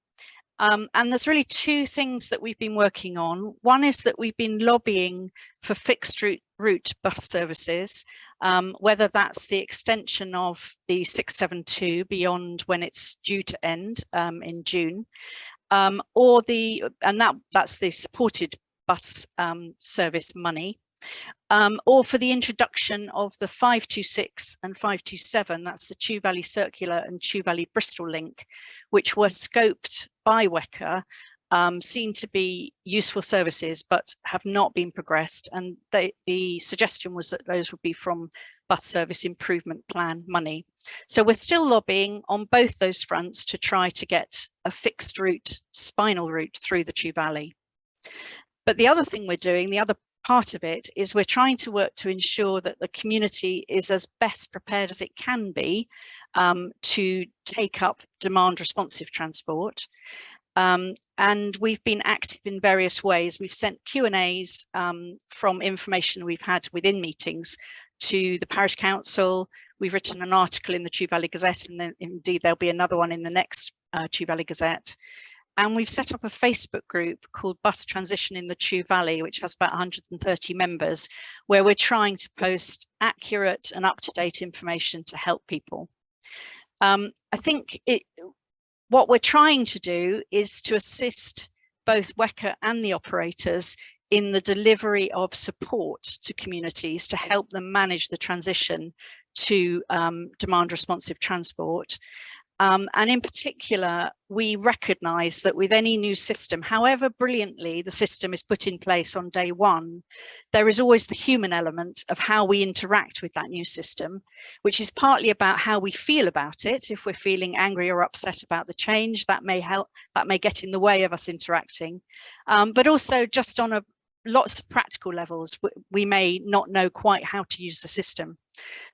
And there's really two things that we've been working on. One is that we've been lobbying for fixed route bus services, whether that's the extension of the 672 beyond when it's due to end in June, or that's the supported bus service money, or for the introduction of the 526 and 527, that's the Chew Valley Circular and Chew Valley Bristol link, which were scoped by WECA, seen to be useful services, but have not been progressed. And the suggestion was that those would be from bus service improvement plan money. So we're still lobbying on both those fronts to try to get a fixed route, spinal route through the Chew Valley. But the other thing we're doing, the other part of it, is we're trying to work to ensure that the community is as best prepared as it can be to take up demand responsive transport. And we've been active in various ways. We've sent Q&As from information we've had within meetings to the parish council. We've written an article in the Chew Valley Gazette, and then indeed there'll be another one in the next Chew Valley Gazette. And we've set up a Facebook group called Bus Transition in the Chew Valley, which has about 130 members, where we're trying to post accurate and up-to-date information to help people. I think what we're trying to do is to assist both WECA and the operators in the delivery of support to communities to help them manage the transition to demand responsive transport. And in particular, we recognise that with any new system, however brilliantly the system is put in place on day one, there is always the human element of how we interact with that new system, which is partly about how we feel about it. If we're feeling angry or upset about the change, that may help, that may get in the way of us interacting. But also just on lots of practical levels, we may not know quite how to use the system.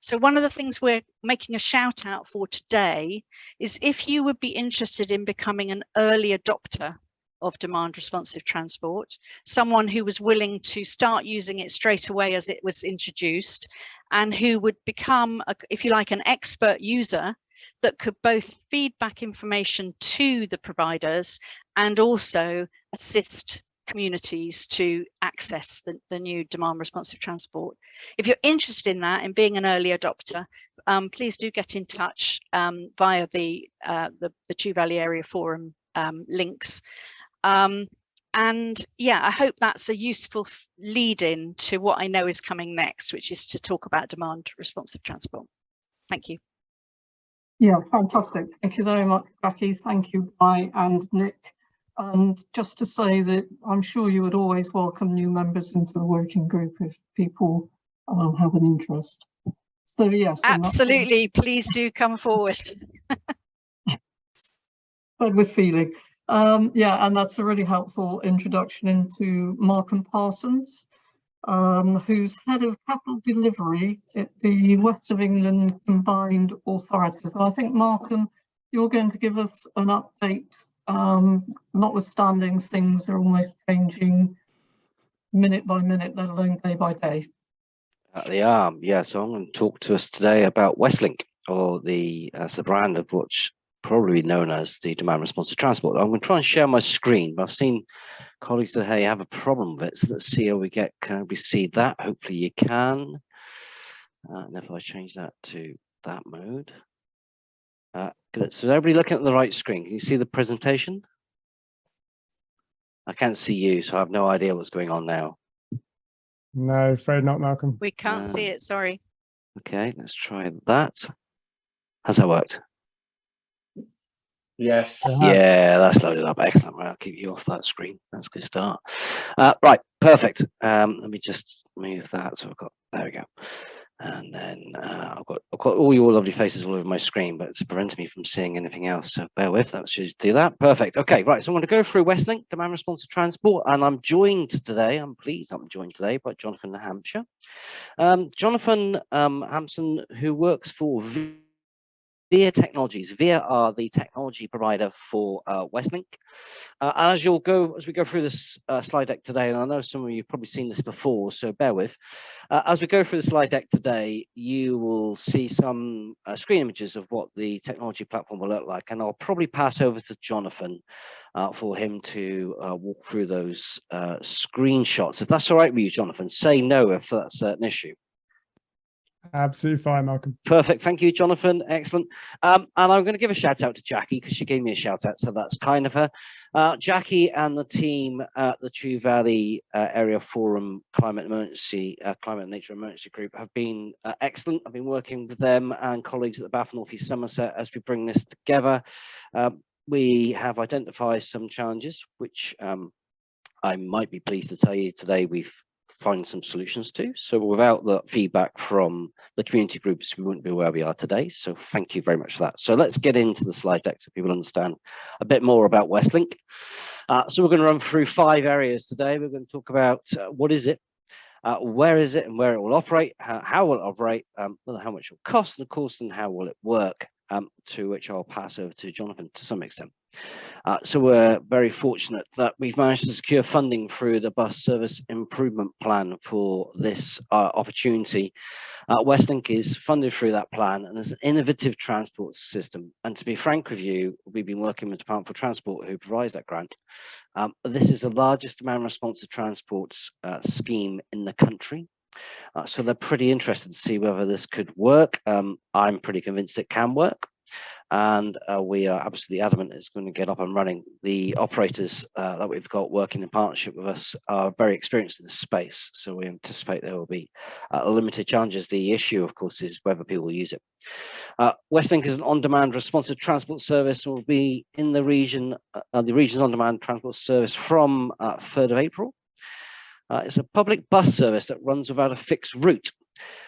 So one of the things we're making a shout out for today is if you would be interested in becoming an early adopter of demand responsive transport, someone who was willing to start using it straight away as it was introduced, and who would become, if you like, an expert user that could both feed back information to the providers and also assist communities to access the new demand responsive transport. If you're interested in that, in being an early adopter, please do get in touch via the Chew Valley Area Forum links. And yeah, I hope that's a useful lead-in to what I know is coming next, which is to talk about demand responsive transport. Thank you. Yeah, fantastic. Thank you very much, Jackie. Thank you, Guy and Nick. And just to say that I'm sure you would always welcome new members into the working group if people have an interest. So yes. Absolutely, please do come forward. But with feeling. Yeah, and that's a really helpful introduction into Markham Parsons, who's head of capital delivery at the West of England Combined Authorities. And I think, Markham, you're going to give us an update, notwithstanding things are almost changing minute by minute, let alone day by day. They are, yeah. So I'm going to talk to us today about Westlink, or the brand of what's probably known as the demand responsive transport. I'm going to try and share my screen, but I've seen colleagues that hey have a problem with it. So let's see how we get. Can we see that? Hopefully you can. And if I change that to that mode, good. So is everybody looking at the right screen? Can you see the presentation? I can't see you, so I have no idea what's going on now. No, afraid not, Malcolm. We can't see it, sorry. Okay, let's try that. Has that worked? Yes. Yeah, that's loaded up. Excellent. Right, I'll keep you off that screen. That's a good start. Right, perfect. Let me just move that. So I've got, there we go. And then I've got all your lovely faces all over my screen, but it's preventing me from seeing anything else. So bear with, that should do that. Perfect. Okay, right. So I'm going to go through Westlink, demand responsive transport, and I'm joined today. I'm joined today by Jonathan Hampshire. Jonathan Hampson, who works for VIA Technologies. VIA are the technology provider for Westlink. And as we go through this slide deck today, and I know some of you have probably seen this before, so bear with. As we go through the slide deck today, you will see some screen images of what the technology platform will look like, and I'll probably pass over to Jonathan for him to walk through those screenshots. If that's all right with you, Jonathan, say no if that's an issue. Absolutely fine, Malcolm. Perfect. Thank you, Jonathan. Excellent. And I'm going to give a shout out to Jackie because she gave me a shout out, so that's kind of her. Jackie and the team at the Chew Valley Area Forum Climate and Nature Emergency Group have been excellent. I've been working with them and colleagues at the Bath North East Somerset as we bring this together. We have identified some challenges, which I might be pleased to tell you today we've find some solutions to. So without the feedback from the community groups, we wouldn't be where we are today. So thank you very much for that. So let's get into the slide deck so people understand a bit more about Westlink. So we're going to run through 5 areas today. We're going to talk about what is it, where is it and where it will operate, how will it operate, how much it will cost, and of course, and how will it work, to which I'll pass over to Jonathan to some extent. So we're very fortunate that we've managed to secure funding through the bus service improvement plan for this opportunity. Westlink is funded through that plan and is an innovative transport system. And to be frank with you, we've been working with the Department for Transport, who provides that grant. This is the largest demand responsive transport scheme in the country. So they're pretty interested to see whether this could work. I'm pretty convinced it can work. and we are absolutely adamant it's going to get up and running. The operators that we've got working in partnership with us are very experienced in this space, so we anticipate there will be limited challenges. The issue, of course, is whether people will use it. Westlink is an on-demand responsive transport service and will be in the region, the region's on-demand transport service from 3rd of April. It's a public bus service that runs without a fixed route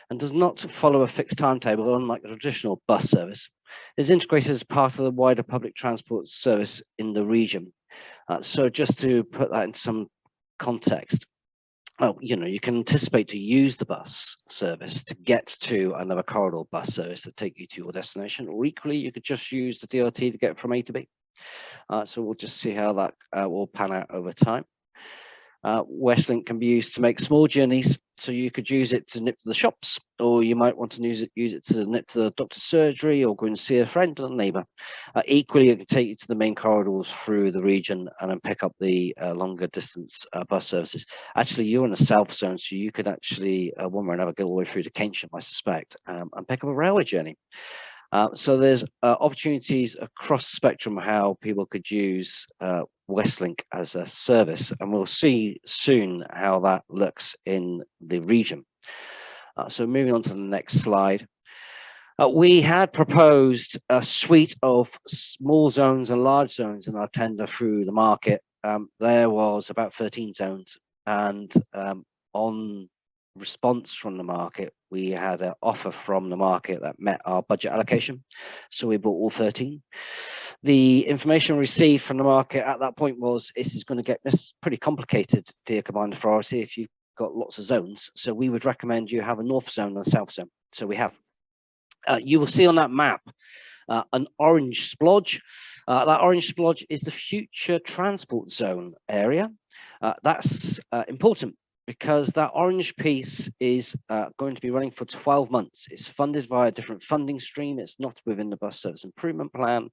and does not follow a fixed timetable, unlike the traditional bus service. It's integrated as part of the wider public transport service in the region. So just to put that in some context, you can anticipate to use the bus service to get to another corridor bus service to take you to your destination, or equally you could just use the DLT to get from A to B. So we'll just see how that will pan out over time. Westlink can be used to make small journeys, so you could use it to nip to the shops, or you might want to use it to nip to the doctor's surgery or go and see a friend or a neighbour. Equally, it can take you to the main corridors through the region and then pick up the longer distance bus services. Actually, you're in the south zone, so you could actually, one way or another, go all the way through to Keynsham, I suspect, and pick up a railway journey. So there's opportunities across the spectrum how people could use Westlink as a service, and we'll see soon how that looks in the region. So moving on to the next slide. We had proposed a suite of small zones and large zones in our tender through the market. There was about 13 zones, and on response from the market, we had an offer from the market that met our budget allocation, so we bought all 13. The information received from the market at that point was, this is going to get pretty complicated, dear combined authority, if you've got lots of zones, so we would recommend you have a north zone and a south zone. So we have. You will see on that map an orange splodge. That orange splodge is the future transport zone area. That's important, because that orange piece is going to be running for 12 months. It's funded via a different funding stream. It's not within the bus service improvement plan.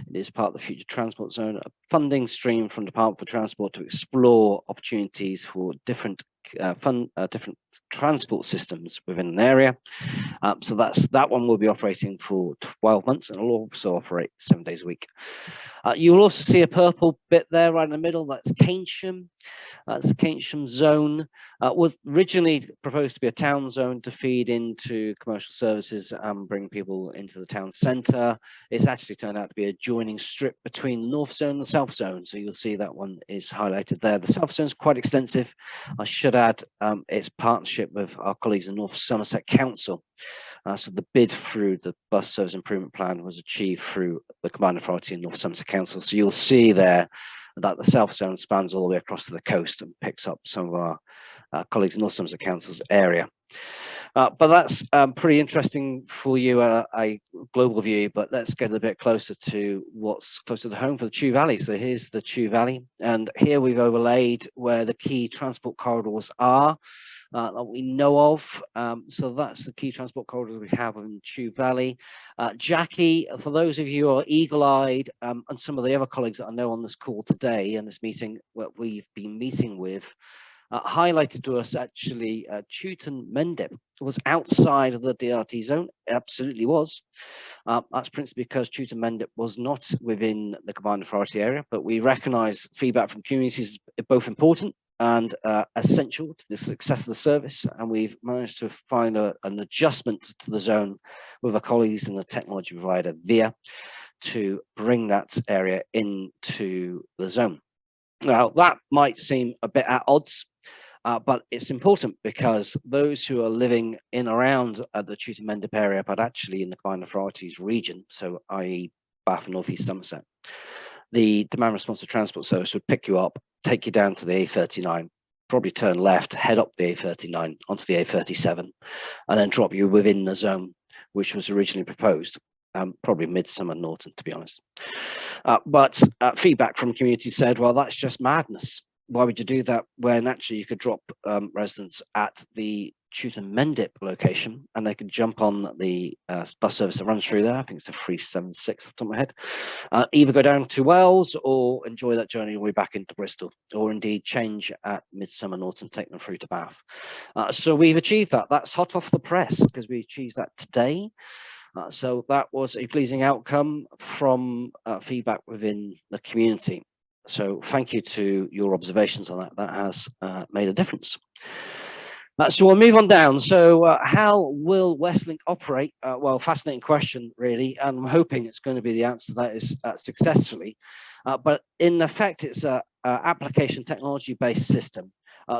It is part of the future transport zone, a funding stream from Department for Transport to explore opportunities for different different transport systems within an area. So that one will be operating for 12 months, and it'll also operate 7 days a week. You will also see a purple bit there right in the middle. That's Keynsham. That's the Keynsham zone. Was originally proposed to be a town zone to feed into commercial services and bring people into the town centre. It's actually turned out to be a joining strip between the north zone and the south zone. So you'll see that one is highlighted there. The south zone is quite extensive. I should add its partnership with our colleagues in North Somerset Council. So the bid through the bus service improvement plan was achieved through the combined authority in North Somerset Council. So you'll see there that the south zone spans all the way across to the coast and picks up some of our colleagues in North Somerset Council's area. But that's pretty interesting for you, a global view, but let's get a bit closer to what's closer to home for the Chew Valley. So here's the Chew Valley, and here we've overlaid where the key transport corridors are that we know of. So that's the key transport corridors we have in Chew Valley. Jackie, for those of you who are eagle-eyed, and some of the other colleagues that I know on this call today and this meeting, what we've been meeting with, highlighted to us actually Chewton Mendip was outside of the DRT zone. It absolutely was. That's principally because Chewton Mendip was not within the combined authority area, but we recognise feedback from communities is both important and essential to the success of the service, and we've managed to find an adjustment to the zone with our colleagues in the technology provider VIA to bring that area into the zone. Now, that might seem a bit at odds, but it's important because those who are living in around the Chewton Mendip area, but actually in the combined authorities region, so i.e. Bath and North East Somerset, the demand responsive transport service would pick you up, take you down to the A39, probably turn left, head up the A39 onto the A37, and then drop you within the zone, which was originally proposed. Probably Midsummer Norton, to be honest. But feedback from community said, well, that's just madness. Why would you do that when actually you could drop residents at the Chewton Mendip location and they could jump on the bus service that runs through there? I think it's a 376 off the top of my head. Either go down to Wells or enjoy that journey all the way back into Bristol, or indeed change at Midsummer Norton, take them through to Bath. So we've achieved that. That's hot off the press because we achieved that today. So that was a pleasing outcome from feedback within the community. So thank you to your observations on that. That has made a difference. So we'll move on down. So how will Westlink operate? Well, fascinating question, really. And I'm hoping it's going to be the answer that is successfully. But in effect, it's a application technology-based system.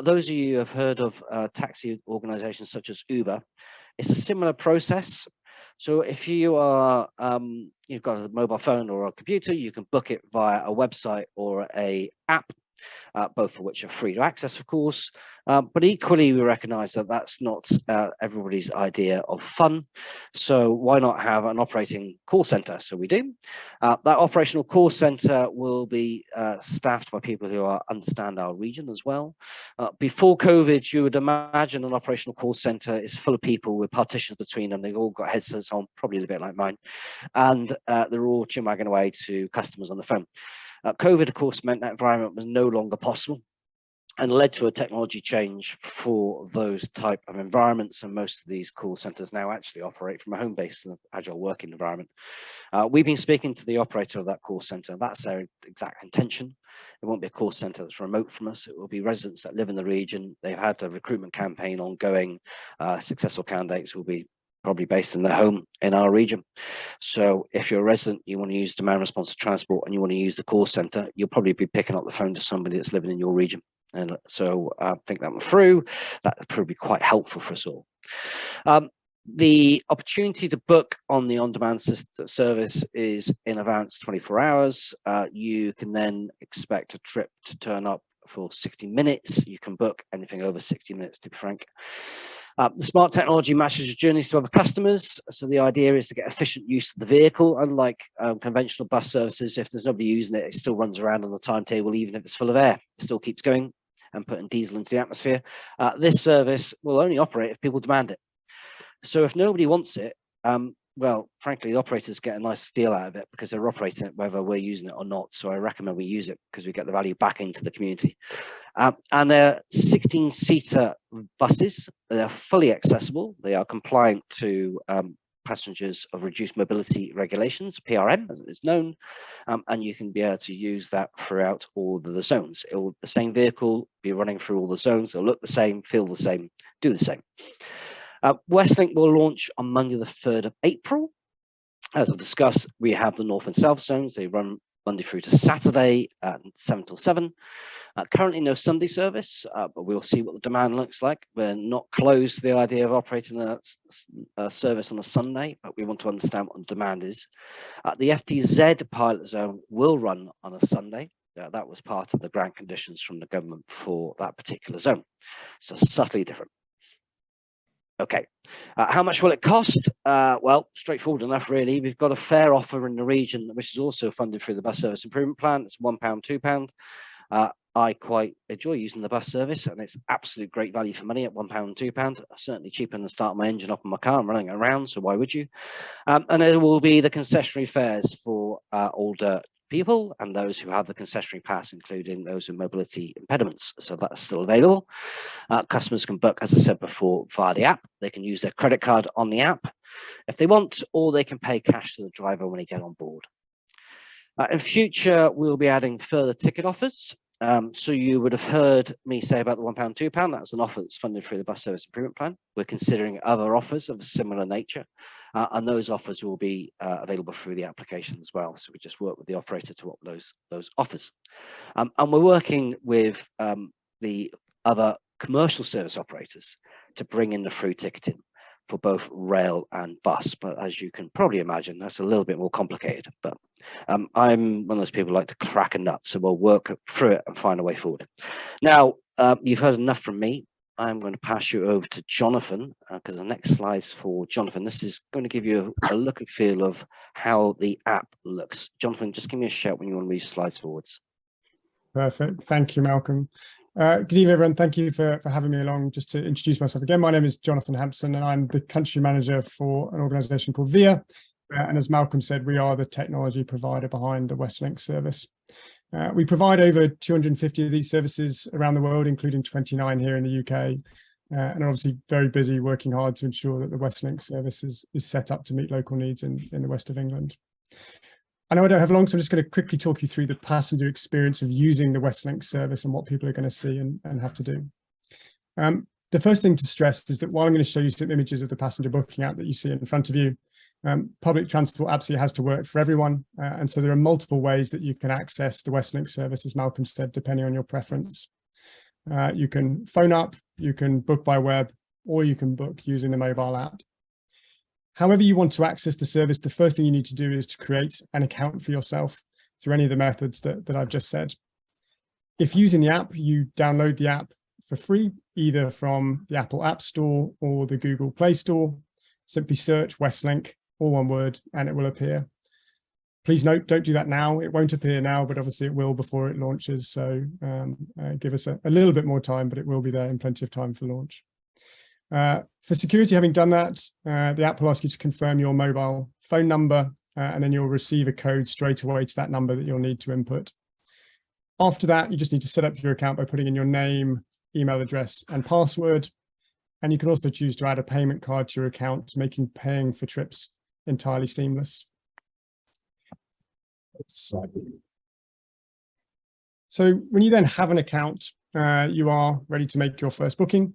Those of you who have heard of taxi organizations such as Uber, it's a similar process. So if you are, you've got a mobile phone or a computer, you can book it via a website or a app. Both of which are free to access, of course, but equally we recognize that that's not everybody's idea of fun. So why not have an operating call center? So we do. That operational call center will be staffed by people who understand our region as well. Before COVID, you would imagine an operational call center is full of people with partitions between them. They've all got headsets on, probably a bit like mine, and they're all chimwagging away to customers on the phone. COVID, of course, meant that environment was no longer possible and led to a technology change for those type of environments. And most of these call centers now actually operate from a home-based agile working environment. We've been speaking to the operator of that call center. That's their exact intention. It won't be a call center that's remote from us. It will be residents that live in the region. They've had a recruitment campaign ongoing. Successful candidates will be probably based in their home in our region. So if you're a resident, you want to use demand responsive transport and you want to use the call center, you'll probably be picking up the phone to somebody that's living in your region. And so think that one through. That would probably be quite helpful for us all. The opportunity to book on the on-demand service is in advance 24 hours. You can then expect a trip to turn up for 60 minutes. You can book anything over 60 minutes, to be frank. The smart technology matches your journeys to other customers. So the idea is to get efficient use of the vehicle. Unlike conventional bus services, if there's nobody using it, it still runs around on the timetable, even if it's full of air. It still keeps going and putting diesel into the atmosphere. This service will only operate if people demand it. So if nobody wants it, well, frankly, the operators get a nice deal out of it because they're operating it whether we're using it or not. So I recommend we use it because we get the value back into the community. And they're 16-seater buses. They're fully accessible. They are compliant to passengers of reduced mobility regulations, PRM, as it is known, and you can be able to use that throughout all of the zones. The same vehicle be running through all the zones. It'll look the same, feel the same, do the same. Westlink will launch on Monday the 3rd of April. As I've discussed, we have the North and South zones. They run Monday through to Saturday at 7 till 7. Currently no Sunday service, but we'll see what the demand looks like. We're not closed to the idea of operating a service on a Sunday, but we want to understand what the demand is. The FTZ pilot zone will run on a Sunday. That was part of the grant conditions from the government for that particular zone. So subtly different. Okay, how much will it cost? Well, straightforward enough, really. We've got a fare offer in the region, which is also funded through the bus service improvement plan. It's £1, £2. I quite enjoy using the bus service, and it's absolute great value for money at £1 and £2. Certainly cheaper than starting my engine up on my car and running it around, so why would you? And there will be the concessionary fares for older people and those who have the concessionary pass, including those with mobility impediments. So that's still available. Customers can book, as I said before, via the app. They can use their credit card on the app if they want, or they can pay cash to the driver when they get on board. In future, we'll be adding further ticket offers. So you would have heard me say about the £1, £2. That's an offer that's funded through the bus service improvement plan. We're considering other offers of a similar nature, and those offers will be available through the application as well. So we just work with the operator to offer those offers. And we're working with the other commercial service operators to bring in the through ticketing for both rail and bus. But as you can probably imagine, that's a little bit more complicated. But I'm one of those people who like to crack a nut, so we'll work through it and find a way forward. Now, you've heard enough from me. I'm going to pass you over to Jonathan, because the next slide's for Jonathan. This is going to give you a look and feel of how the app looks. Jonathan, just give me a shout when you want to move slides forwards. Perfect. Thank you, Malcolm. Good evening, everyone. Thank you for having me along. Just to introduce myself again, my name is Jonathan Hampson, and I'm the country manager for an organisation called VIA. And as Malcolm said, we are the technology provider behind the Westlink service. We provide over 250 of these services around the world, including 29 here in the UK. and are obviously very busy working hard to ensure that the Westlink service is set up to meet local needs in the west of England. I know I don't have long, so I'm just going to quickly talk you through the passenger experience of using the Westlink service and what people are going to see and have to do. The first thing to stress is that while I'm going to show you some images of the passenger booking app that you see in front of you, public transport absolutely has to work for everyone. And so there are multiple ways that you can access the Westlink service, as Malcolm said, depending on your preference. You can phone up, you can book by web, or you can book using the mobile app. However you want to access the service, the first thing you need to do is to create an account for yourself through any of the methods that I've just said. If using the app, you download the app for free, either from the Apple App Store or the Google Play Store. Simply search Westlink, all one word, and it will appear. Please note, don't do that now. It won't appear now, but obviously it will before it launches. So give us a little bit more time, but it will be there in plenty of time for launch. For security, having done that, the app will ask you to confirm your mobile phone number, and then you'll receive a code straight away to that number that you'll need to input. After that, you just need to set up your account by putting in your name, email address, and password. And you can also choose to add a payment card to your account, making paying for trips entirely seamless. So when you then have an account, you are ready to make your first booking.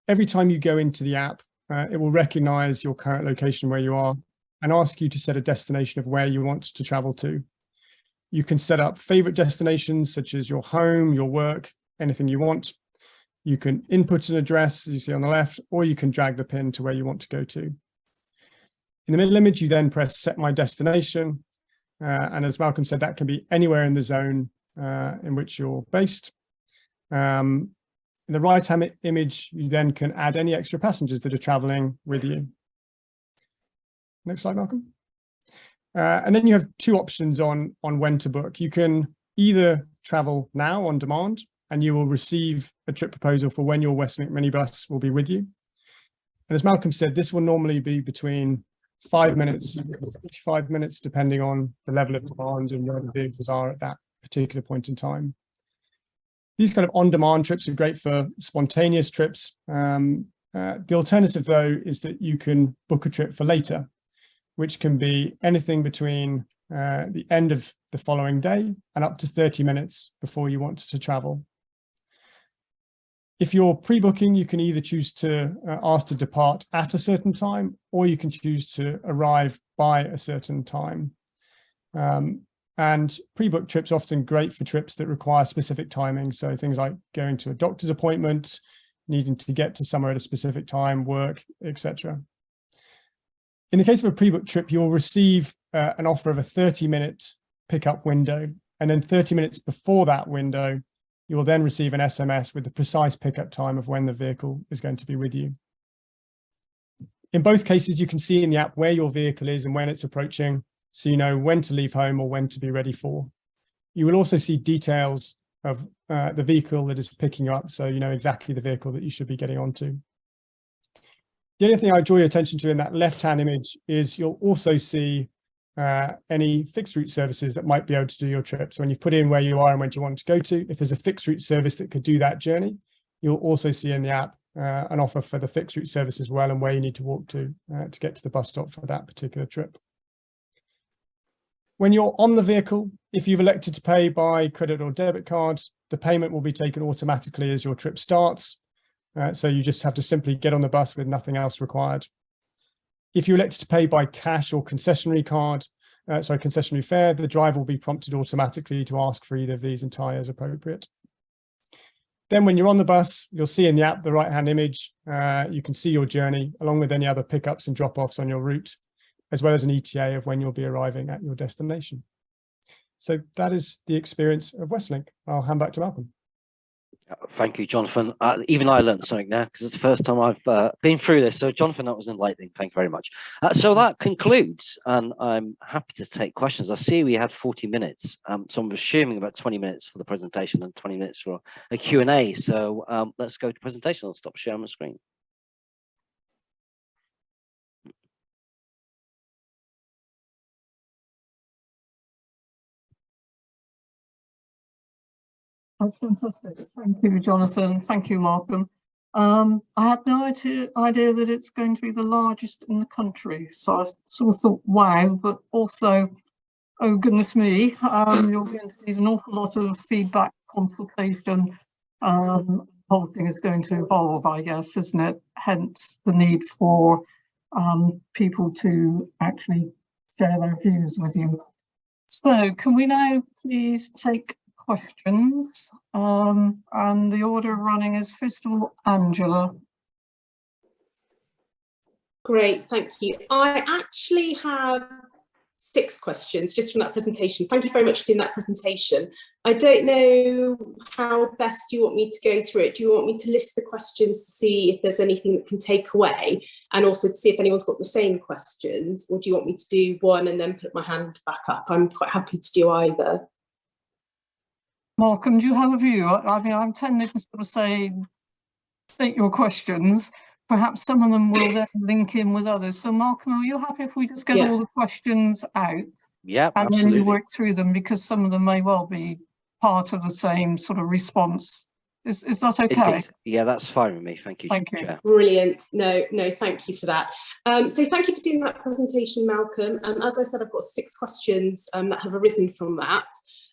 Every time you go into the app, it will recognize your current location where you are and ask you to set a destination of where you want to travel to. You can set up favorite destinations such as your home, your work, anything you want. You can input an address, as you see on the left, or you can drag the pin to where you want to go to. In the middle image, you then press Set My Destination. And as Malcolm said, that can be anywhere in the zone in which you're based. In the right-hand image, you then can add any extra passengers that are traveling with you. Next slide, Malcolm. And then you have two options on when to book. You can either travel now on demand, and you will receive a trip proposal for when your Westlink minibus will be with you. And as Malcolm said, this will normally be between 5 minutes and 45 minutes, depending on the level of demand and where the vehicles are at that particular point in time. These kind of on-demand trips are great for spontaneous trips. The alternative, though, is that you can book a trip for later, which can be anything between the end of the following day and up to 30 minutes before you want to travel. If you're pre-booking, you can either choose to ask to depart at a certain time, or you can choose to arrive by a certain time. And pre-booked trips are often great for trips that require specific timing. So things like going to a doctor's appointment, needing to get to somewhere at a specific time, work, etc. In the case of a pre-booked trip, you'll receive an offer of a 30-minute pickup window. And then 30 minutes before that window, you will then receive an SMS with the precise pickup time of when the vehicle is going to be with you. In both cases, you can see in the app where your vehicle is and when it's approaching, so you know when to leave home or when to be ready for. You will also see details of the vehicle that is picking you up, so you know exactly the vehicle that you should be getting onto. The only thing I draw your attention to in that left-hand image is you'll also see any fixed route services that might be able to do your trip. So when you've put in where you are and where you want to go to, if there's a fixed route service that could do that journey, you'll also see in the app an offer for the fixed route service as well, and where you need to walk to get to the bus stop for that particular trip. When you're on the vehicle, if you've elected to pay by credit or debit card, the payment will be taken automatically as your trip starts. So you just have to simply get on the bus with nothing else required. If you elect to pay by cash or concessionary fare, the driver will be prompted automatically to ask for either of these and tie as appropriate. Then when you're on the bus, you'll see in the app, the right-hand image, you can see your journey along with any other pickups and drop-offs on your route, as well as an ETA of when you'll be arriving at your destination. So that is the experience of Westlink. I'll hand back to Malcolm. Thank you, Jonathan. Even I learned something now, because it's the first time I've been through this. So Jonathan, that was enlightening. Thank you very much. So that concludes, and I'm happy to take questions. I see we had 40 minutes. So I'm assuming about 20 minutes for the presentation and 20 minutes for a Q&A. So let's go to presentation. I'll stop sharing my screen. That's fantastic. Thank you, Jonathan. Thank you, Malcolm. I had no idea that it's going to be the largest in the country. So I sort of thought, wow, but also, oh goodness me, you're going to need an awful lot of feedback, consultation. The whole thing is going to evolve, I guess, isn't it? Hence the need for people to actually share their views with you. So can we now please take questions? And the order of running is first of all, Angela. Great, thank you. I actually have 6 questions just from that presentation. Thank you very much for doing that presentation. I don't know how best you want me to go through it. Do you want me to list the questions to see if there's anything that can take away, and also to see if anyone's got the same questions, or do you want me to do one and then put my hand back up? I'm quite happy to do either. Malcolm, do you have a view? I mean, I'm tending to sort of say, state your questions. Perhaps some of them will then link in with others. So Malcolm, are you happy if we just get all the questions out? Yeah, and absolutely. then you work through them, because some of them may well be part of the same sort of response. Is that okay? Indeed. Yeah, that's fine with me. Thank you, Thank you. Chair. Brilliant. No, thank you for that. So thank you for doing that presentation, Malcolm. As I said, I've got 6 questions that have arisen from that.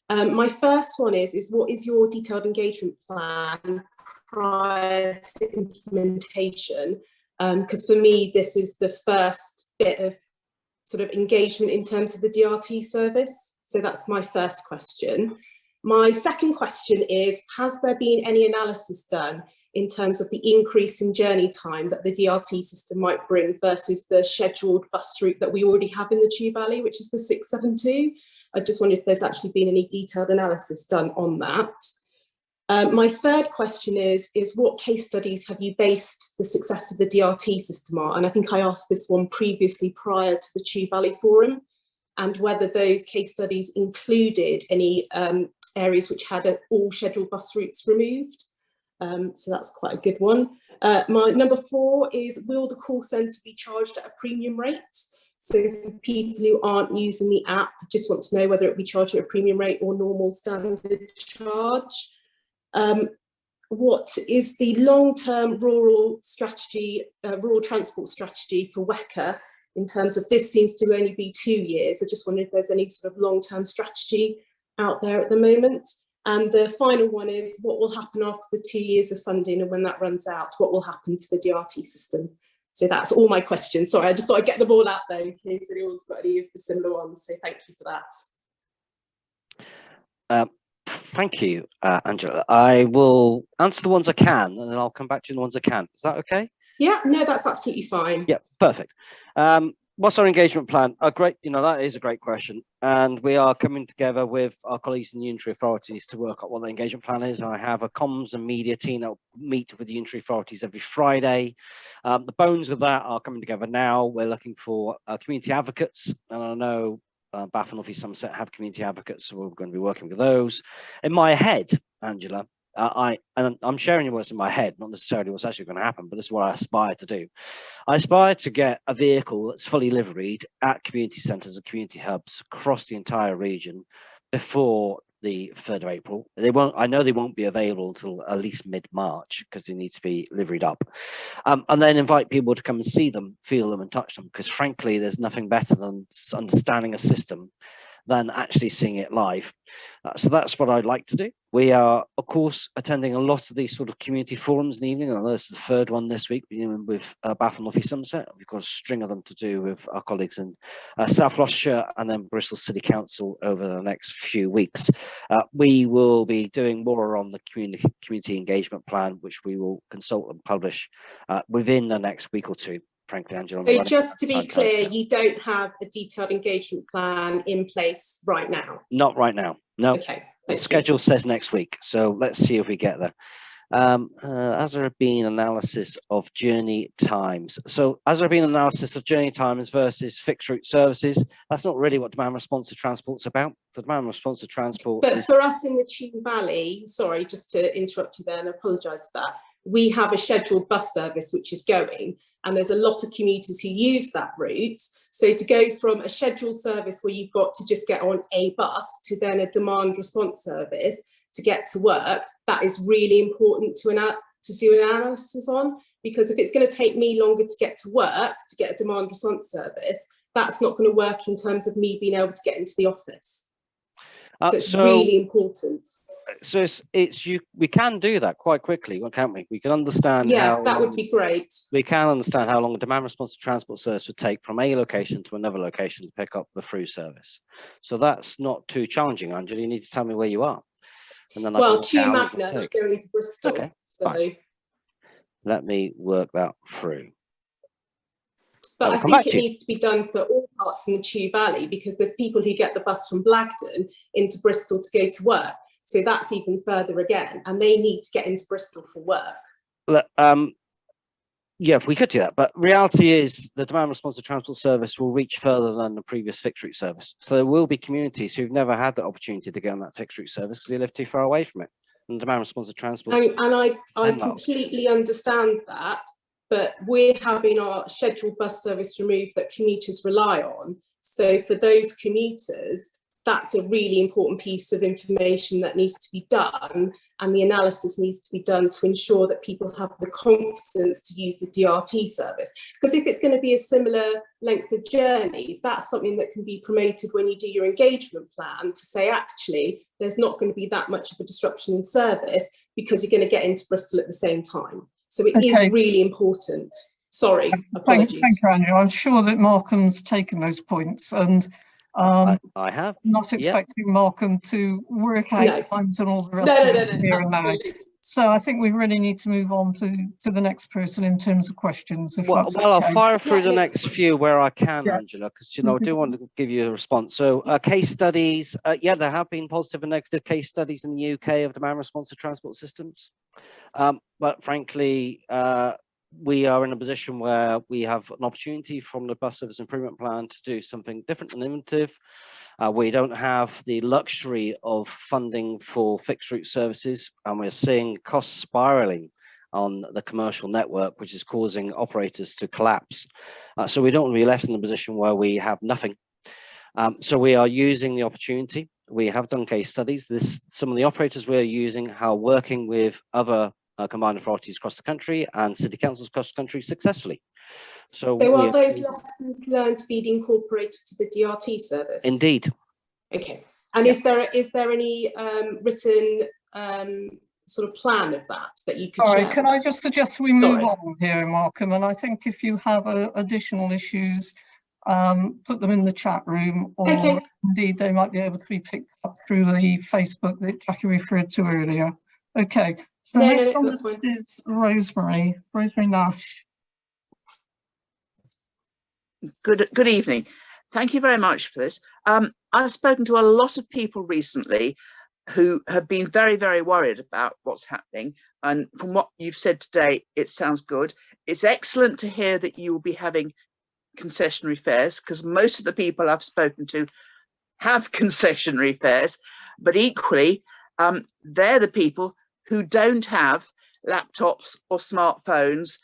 My first one is what is your detailed engagement plan prior to implementation? Because for me, this is the first bit of sort of engagement in terms of the DRT service. So that's my first question. My second question is, has there been any analysis done in terms of the increase in journey time that the DRT system might bring versus the scheduled bus route that we already have in the Chew Valley, which is the 672? I just wondered if there's actually been any detailed analysis done on that. My third question is what case studies have you based the success of the DRT system on? And I think I asked this one previously prior to the Chew Valley Forum, and whether those case studies included any areas which had all scheduled bus routes removed. So that's quite a good one. My number 4 is, will the call centre be charged at a premium rate? So for people who aren't using the app, just want to know whether it will be charged at a premium rate or normal standard charge. What is the long-term rural strategy, rural transport strategy for WECA in terms of, this seems to only be 2 years. I just wonder if there's any sort of long-term strategy out there at the moment. And the final one is, what will happen after the 2 years of funding, and when that runs out, what will happen to the DRT system? So that's all my questions. Sorry, I just thought I'd get them all out there in case anyone's got any of the similar ones. So thank you for that. Thank you, Angela. I will answer the ones I can, and then I'll come back to the ones I can't. Is that okay? Yeah, no, that's absolutely fine. Yeah, perfect. What's our engagement plan? Great, that is a great question. And we are coming together with our colleagues in the unitary authorities to work out what the engagement plan is. I have a comms and media team that will meet with the unitary authorities every Friday. The bones of that are coming together now. We're looking for community advocates, and I know Bath and North East Somerset have community advocates, so we're going to be working with those. In my head, Angela, I'm sharing you what's in my head, not necessarily what's actually going to happen, but this is what I aspire to do. I aspire to get a vehicle that's fully liveried at community centres and community hubs across the entire region before the 3rd of April. I know they won't be available until at least mid-March, because they need to be liveried up. And then invite people to come and see them, feel them and touch them, because frankly, there's nothing better than understanding a system than actually seeing it live. So that's what I'd like to do. We are, of course, attending a lot of these sort of community forums in the evening, and this is the 3rd one this week, with Bath and North East Somerset. We've got a string of them to do with our colleagues in South Gloucestershire and then Bristol City Council over the next few weeks. We will be doing more on the community engagement plan, which we will consult and publish within the next week or two. Frankly, Angela. So just to be clear, you don't have a detailed engagement plan in place right now? Not right now, no. Okay. The schedule says next week, so let's see if we get there. Has there been analysis of journey times? So has there been analysis of journey times versus fixed route services? That's not really what demand responsive transport's about. So demand responsive transport But for us in the Chew Valley, sorry, just to interrupt you there and apologise for that, we have a scheduled bus service which is going, and there's a lot of commuters who use that route. So to go from a scheduled service where you've got to just get on a bus to then a demand response service to get to work, that is really important to do an analysis on, because if it's going to take me longer to get to work to get a demand response service, that's not going to work in terms of me being able to get into the office. So it's really important. So we can do that quite quickly, can't we? We can understand how that would be great. We can understand how long a demand responsive transport service would take from a location to another location to pick up the through service. So that's not too challenging, Angela. You need to tell me where you are. And then well, Chew Magna going to Bristol. Okay, so fine. Let me work that through. But I think it needs to be done for all parts in the Chew Valley, because there's people who get the bus from Blagdon into Bristol to go to work. So that's even further again, and they need to get into Bristol for work. Yeah, we could do that, but reality is the demand responsive transport service will reach further than the previous fixed route service. So there will be communities who've never had the opportunity to get on that fixed route service because they live too far away from it. And demand responsive transport. And I completely understand that, but we're having our scheduled bus service removed that commuters rely on. So for those commuters, that's a really important piece of information that needs to be done, and the analysis needs to be done to ensure that people have the confidence to use the DRT service. Because if it's going to be a similar length of journey, that's something that can be promoted when you do your engagement plan, to say, actually, there's not going to be that much of a disruption in service because you're going to get into Bristol at the same time. So it is really important. Sorry, apologies. Thank you, Andrew. I'm sure that Markham's taken those points, and I have. Not expecting Markham to work out times and all the rest of it here and now. So I think we really need to move on to the next person in terms of questions. If that's I'll okay. fire through the next few where I can, Angela, because I do want to give you a response. So case studies, there have been positive and negative case studies in the UK of demand responsive transport systems, but frankly, we are in a position where we have an opportunity from the bus service improvement plan to do something different and innovative. We don't have the luxury of funding for fixed route services, and we're seeing costs spiraling on the commercial network, which is causing operators to collapse. So we don't want to be left in a position where we have nothing. So we are using the opportunity. We have done case studies. Some of the operators we're using are working with other combined authorities across the country and city councils across the country successful. So are those lessons learned being incorporated to the DRT service? Indeed. Okay. And is there any written sort of plan of that you could share? All right, can I just suggest we move on here, Markham? And I think if you have additional issues, put them in the chat room, or indeed they might be able to be picked up through the Facebook that Jackie referred to earlier. Okay, so next on the list is Rosemary Nash. Good evening. Thank you very much for this. I've spoken to a lot of people recently who have been very, very worried about what's happening. And from what you've said today, it sounds good. It's excellent to hear that you will be having concessionary fares, because most of the people I've spoken to have concessionary fares, but equally, they're the people who don't have laptops or smartphones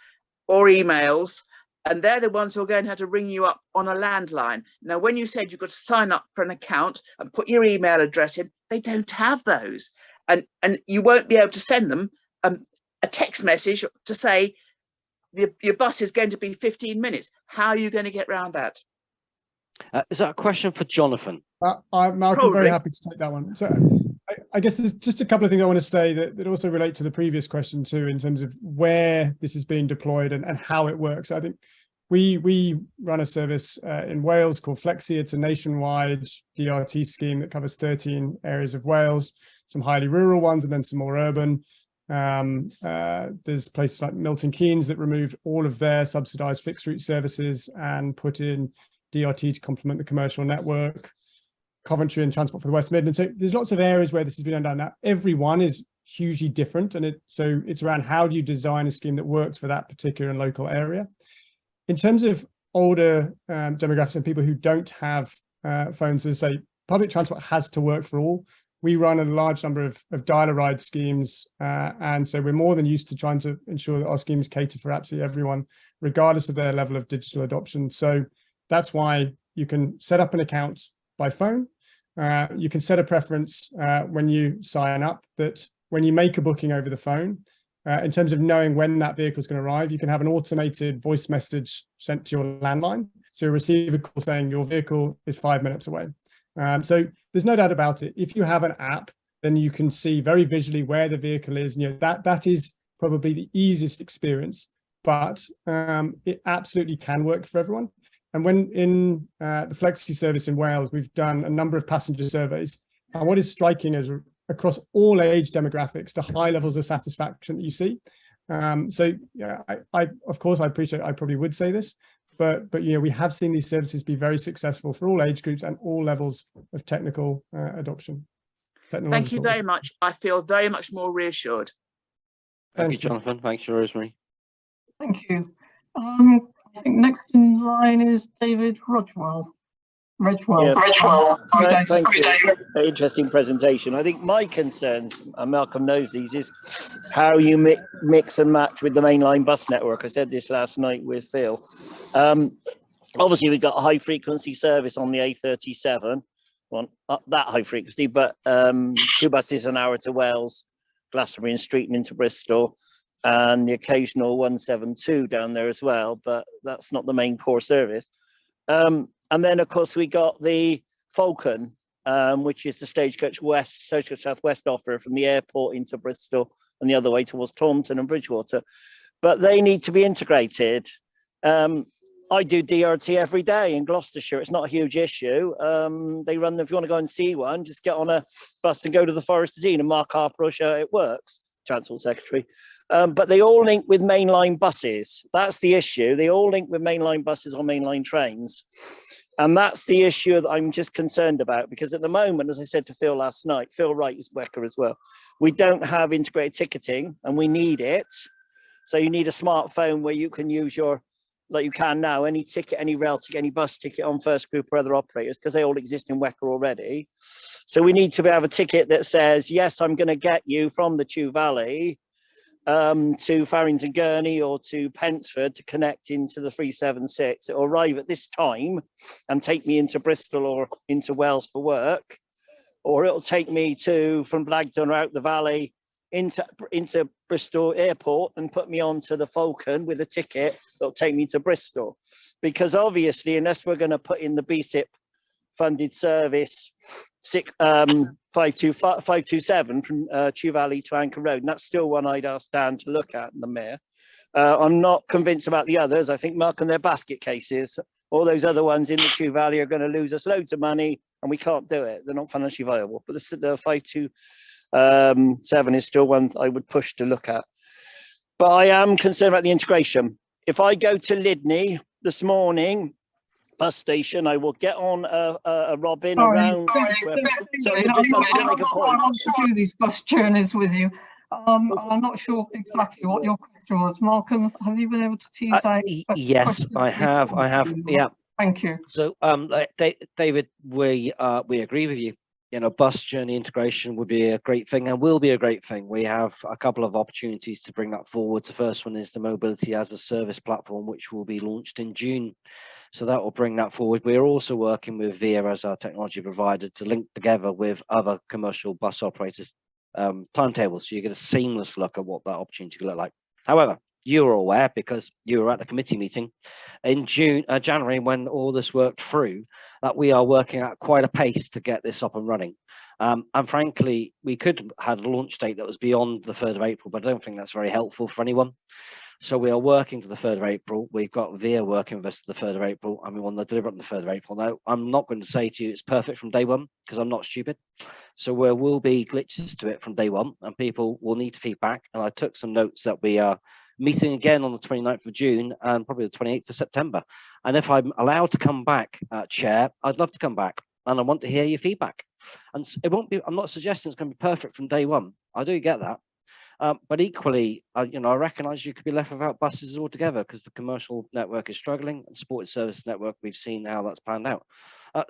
or emails, and they're the ones who are going to have to ring you up on a landline. Now, when you said you've got to sign up for an account and put your email address in, they don't have those. And you won't be able to send them a text message to say your bus is going to be 15 minutes. How are you going to get around that? Is that a question for Jonathan? I'm very happy to take that one. So I guess there's just a couple of things I want to say that also relate to the previous question too, in terms of where this is being deployed and how it works. I think we run a service in Wales called Flexi. It's a nationwide DRT scheme that covers 13 areas of Wales, some highly rural ones and then some more urban. There's places like Milton Keynes that removed all of their subsidised fixed route services and put in DRT to complement the commercial network. Coventry and Transport for the West Midlands. So there's lots of areas where this has been done. Now, every one is hugely different, and so it's around how do you design a scheme that works for that particular and local area. In terms of older demographics and people who don't have phones, as I say, public transport has to work for all. We run a large number of dial-a-ride schemes, and so we're more than used to trying to ensure that our schemes cater for absolutely everyone, regardless of their level of digital adoption. So that's why you can set up an account by phone. You can set a preference when you sign up that when you make a booking over the phone, in terms of knowing when that vehicle is going to arrive. You can have an automated voice message sent to your landline. So you receive a call saying your vehicle is 5 minutes away. So there's no doubt about it. If you have an app, then you can see very visually where the vehicle is. You know, that is probably the easiest experience, but it absolutely can work for everyone. And when in the Flexi service in Wales, we've done a number of passenger surveys. And what is striking is across all age demographics, the high levels of satisfaction that you see. So yeah, I of course, I appreciate, I probably would say this, but you know, we have seen these services be very successful for all age groups and all levels of technical adoption. Thank you very much. I feel very much more reassured. Thank you, Jonathan. Thanks, Rosemary. Thank you. I think next in line is David Rodwell. Yeah. Thank you. Interesting presentation. I think my concerns, and Malcolm knows these, is how you mix and match with the mainline bus network. I said this last night with Phil. Obviously, we've got a high frequency service on the A37, well, not that high frequency, but 2 buses an hour to Wales, Glastonbury and Streeton into Bristol, and the occasional 172 down there as well, but that's not the main core service. And then, of course, we got the Falcon, which is the Stagecoach South West offer from the airport into Bristol and the other way towards Taunton and Bridgewater. But they need to be integrated. I do DRT every day in Gloucestershire. It's not a huge issue. They run them. If you want to go and see one, just get on a bus and go to the Forest of Dean, and Mark Harper will show it works, Transport Secretary. But they all link with mainline buses. That's the issue. They all link with mainline buses or mainline trains. And that's the issue that I'm just concerned about, because at the moment, as I said to Phil last night, Phil Wright is Wecker as well, we don't have integrated ticketing and we need it. So you need a smartphone where you can use your, like you can now, any ticket, any rail ticket, any bus ticket on First Group or other operators, because they all exist in Wecker already. So we need to have a ticket that says, yes, I'm going to get you from the Chew Valley to Farrington Gurney or to Pensford to connect into the 376. It'll arrive at this time and take me into Bristol or into Wales for work, or it'll take me from Blagdon or out the valley into Bristol Airport and put me onto the Falcon with a ticket that'll take me to Bristol. Because obviously, unless we're going to put in the BSIP funded service 527 from Chew Valley to Anchor Road, and that's still one I'd ask Dan to look at, the mayor. I'm not convinced about the others. I think Mark and their basket cases, all those other ones in the Chew Valley are going to lose us loads of money and we can't do it. They're not financially viable. But the 527 is still one I would push to look at. But I am concerned about the integration. If I go to Lydney this morning, bus station, I will get on a Robin around. I want to do these bus journeys with you. I'm not sure exactly what your question was. Malcolm, have you been able to tease out? Yes, I have. Yeah. Thank you. So, David, we agree with you. You know, bus journey integration would be a great thing and will be a great thing. We have a couple of opportunities to bring that forward. The first one is the Mobility as a Service platform, which will be launched in June. So that will bring that forward. We're also working with VIA as our technology provider to link together with other commercial bus operators timetables. So you get a seamless look at what that opportunity could look like. However, you're aware, because you were at the committee meeting in January when all this worked through, that we are working at quite a pace to get this up and running. And frankly, we could have had a launch date that was beyond the 3rd of April, but I don't think that's very helpful for anyone. So we are working to the 3rd of April. We've got VIA working with us to the 3rd of April, and we want to deliver on the 3rd of April. Now, I'm not going to say to you it's perfect from day one, because I'm not stupid. So there will be glitches to it from day one, and people will need feedback. And I took some notes that we are meeting again on the 29th of June and probably the 28th of September. And if I'm allowed to come back, Chair, I'd love to come back, and I want to hear your feedback. And it won't be, I'm not suggesting it's going to be perfect from day one. I do get that. But equally, you know, I recognise you could be left without buses altogether because the commercial network is struggling, and supported service network, we've seen how that's panned out.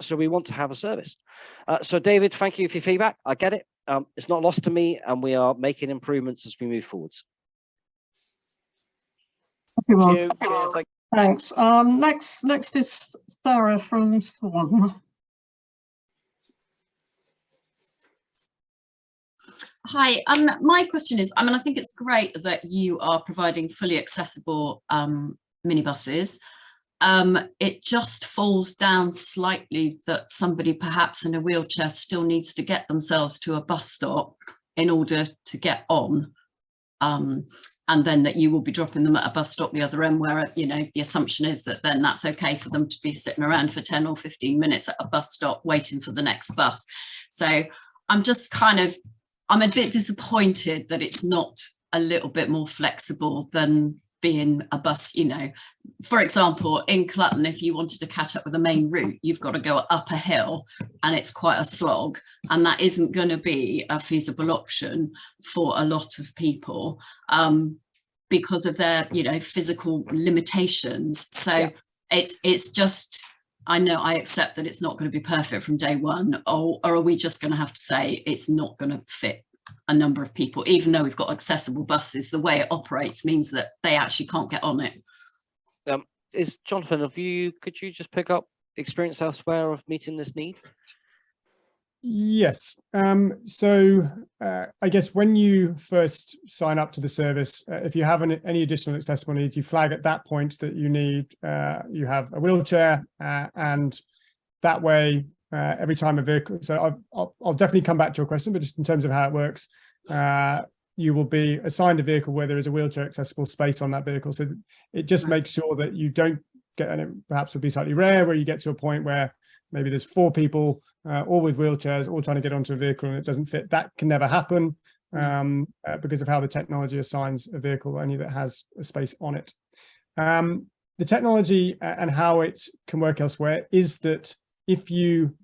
So we want to have a service. So David, thank you for your feedback. I get it. It's not lost to me, and we are making improvements as we move forwards. Thanks. Next is Sarah from Swan. Hi, my question is, I think it's great that you are providing fully accessible minibuses. It just falls down slightly that somebody perhaps in a wheelchair still needs to get themselves to a bus stop in order to get on. And then that you will be dropping them at a bus stop the other end, where, you know, the assumption is that then that's okay for them to be sitting around for 10 or 15 minutes at a bus stop waiting for the next bus. So I'm a bit disappointed that it's not a little bit more flexible than being a bus, you know. For example, in Clutton, if you wanted to catch up with the main route, you've got to go up a hill and it's quite a slog, and that isn't going to be a feasible option for a lot of people because of their, you know, physical limitations. So yeah. It's just, I know, I accept that it's not going to be perfect from day one, or are we just going to have to say it's not going to fit a number of people, even though we've got accessible buses? The way it operates means that they actually can't get on it. Is Jonathan, could you just pick up experience elsewhere of meeting this need? Yes. So I guess when you first sign up to the service, if you have any additional accessible needs, you flag at that point that you need, you have a wheelchair, and that way, every time a vehicle, so I'll definitely come back to your question, but just in terms of how it works, you will be assigned a vehicle where there is a wheelchair accessible space on that vehicle. So it just makes sure that you don't get, and it perhaps would be slightly rare, where you get to a point where maybe there's 4 people, all with wheelchairs, all trying to get onto a vehicle and it doesn't fit. That can never happen because of how the technology assigns a vehicle only that has a space on it. The technology and how it can work elsewhere is that if you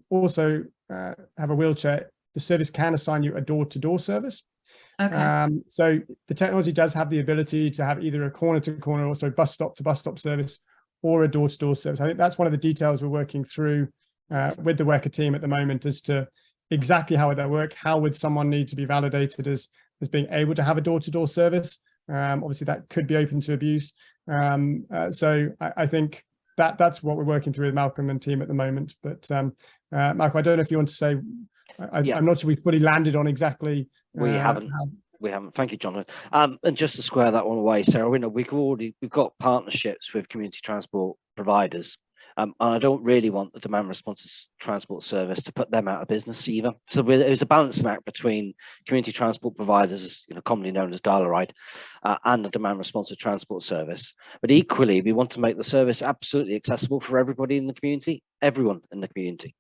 also have a wheelchair, the service can assign you a door-to-door service. Okay. So the technology does have the ability to have either a corner-to-corner, also bus stop-to-bus stop service, or a door-to-door service. I think that's one of the details we're working through with the WECA team at the moment, as to exactly how would that work. How would someone need to be validated as being able to have a door-to-door service? Obviously, that could be open to abuse. So I think that's what we're working through with Malcolm and team at the moment. But Malcolm, I don't know if you want to say, I'm not sure we fully landed on exactly. We haven't. Thank you, Jonathan. And just to square that one away, Sarah, we've got partnerships with community transport providers. And I don't really want the demand response transport service to put them out of business either. So there's a balancing act between community transport providers, you know, commonly known as dial-a-ride, and the demand responsive transport service. But equally, we want to make the service absolutely accessible for everybody in the community, everyone in the community.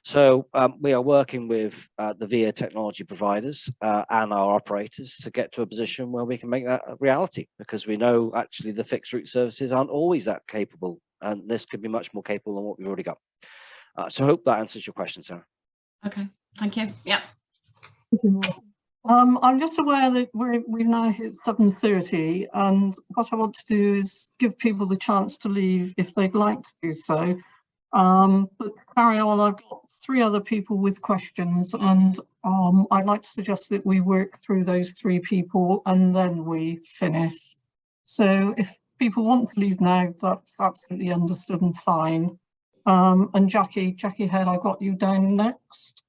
So we are working with the VIA technology providers and our operators to get to a position where we can make that a reality, because we know actually the fixed route services aren't always that capable, and this could be much more capable than what we've already got. So I hope that answers your question, Sarah. Okay, thank you. Yeah. I'm just aware that we've now hit 7:30, and what I want to do is give people the chance to leave if they'd like to do so. But to carry on, I've got 3 other people with questions, and I'd like to suggest that we work through those 3 people and then we finish. So if people want to leave now, that's absolutely understood and fine. And Jackie Head, I got you down next.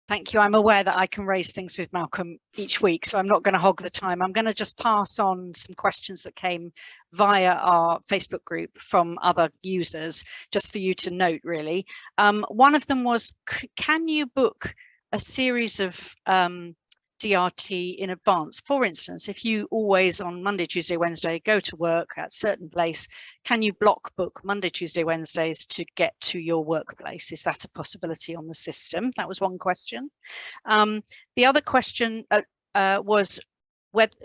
Thank you. I'm aware that I can raise things with Malcolm each week, so I'm not going to hog the time. I'm going to just pass on some questions that came via our Facebook group from other users, just for you to note, really. One of them was, can you book a series of DRT in advance? For instance, if you always on Monday, Tuesday, Wednesday go to work at a certain place, can you block book Monday, Tuesday, Wednesdays to get to your workplace? Is that a possibility on the system? That was one question. The other question was whether,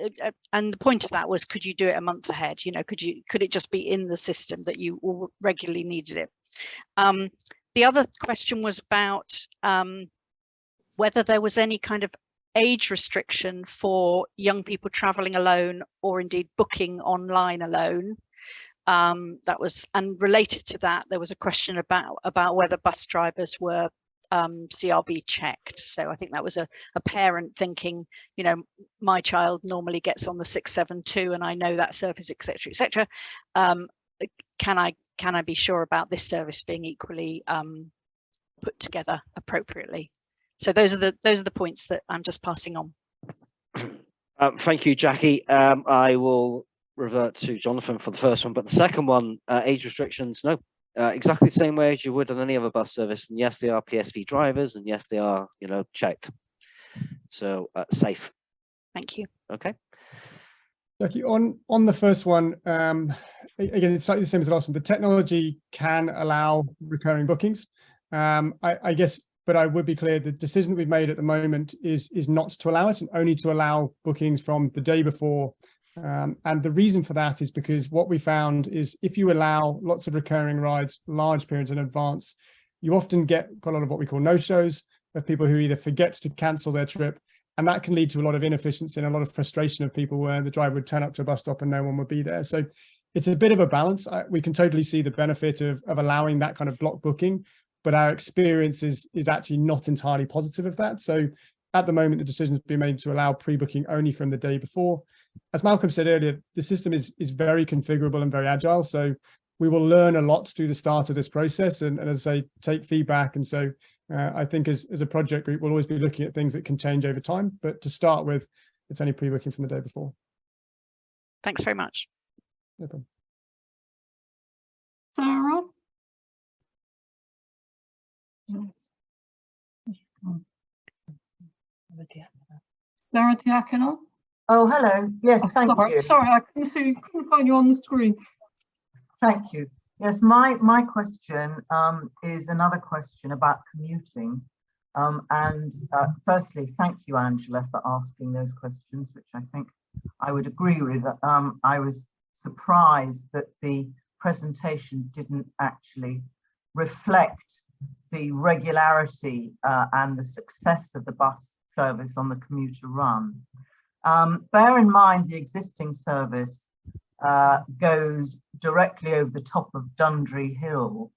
and the point of that was, could you do it a month ahead? You know, could it just be in the system that you all regularly needed it? The other question was about whether there was any kind of age restriction for young people traveling alone, or indeed booking online alone. That was, and related to that, there was a question about whether bus drivers were CRB checked. So I think that was a parent thinking, you know, my child normally gets on the 672 and I know that service, etc., etc. can I be sure about this service being equally put together appropriately? So those are the points that I'm just passing on. Thank you, Jackie. I will revert to Jonathan for the first one, but the second one, age restrictions, no. Exactly the same way as you would on any other bus service. And yes, they are PSV drivers, and yes, they are, checked. So safe. Thank you. Okay. Jackie, on the first one, again, it's slightly the same as the last one. The technology can allow recurring bookings. I guess, but I would be clear, the decision that we've made at the moment is not to allow it, and only to allow bookings from the day before. And the reason for that is because what we found is if you allow lots of recurring rides large periods in advance, you often get quite a lot of what we call no-shows, of people who either forget to cancel their trip, and that can lead to a lot of inefficiency and a lot of frustration of people where the driver would turn up to a bus stop and no one would be there. So it's a bit of a balance. We can totally see the benefit of allowing that kind of block booking, but our experience is actually not entirely positive of that. So at the moment, the decision has been made to allow pre-booking only from the day before. As Malcolm said earlier, the system is very configurable and very agile. So we will learn a lot through the start of this process, and as I say, take feedback. And so I think as a project group, we'll always be looking at things that can change over time. But to start with, it's only pre-booking from the day before. Thanks very much. No problem. Sarah? Sarah Diacono? Oh, hello. Yes, thank you. Sorry, I couldn't find you on the screen. Thank you. Yes, my question is another question about commuting. Firstly, thank you, Angela, for asking those questions, which I think I would agree with. I was surprised that the presentation didn't actually reflect the regularity and the success of the bus service on the commuter run. Bear in mind the existing service goes directly over the top of Dundry Hill,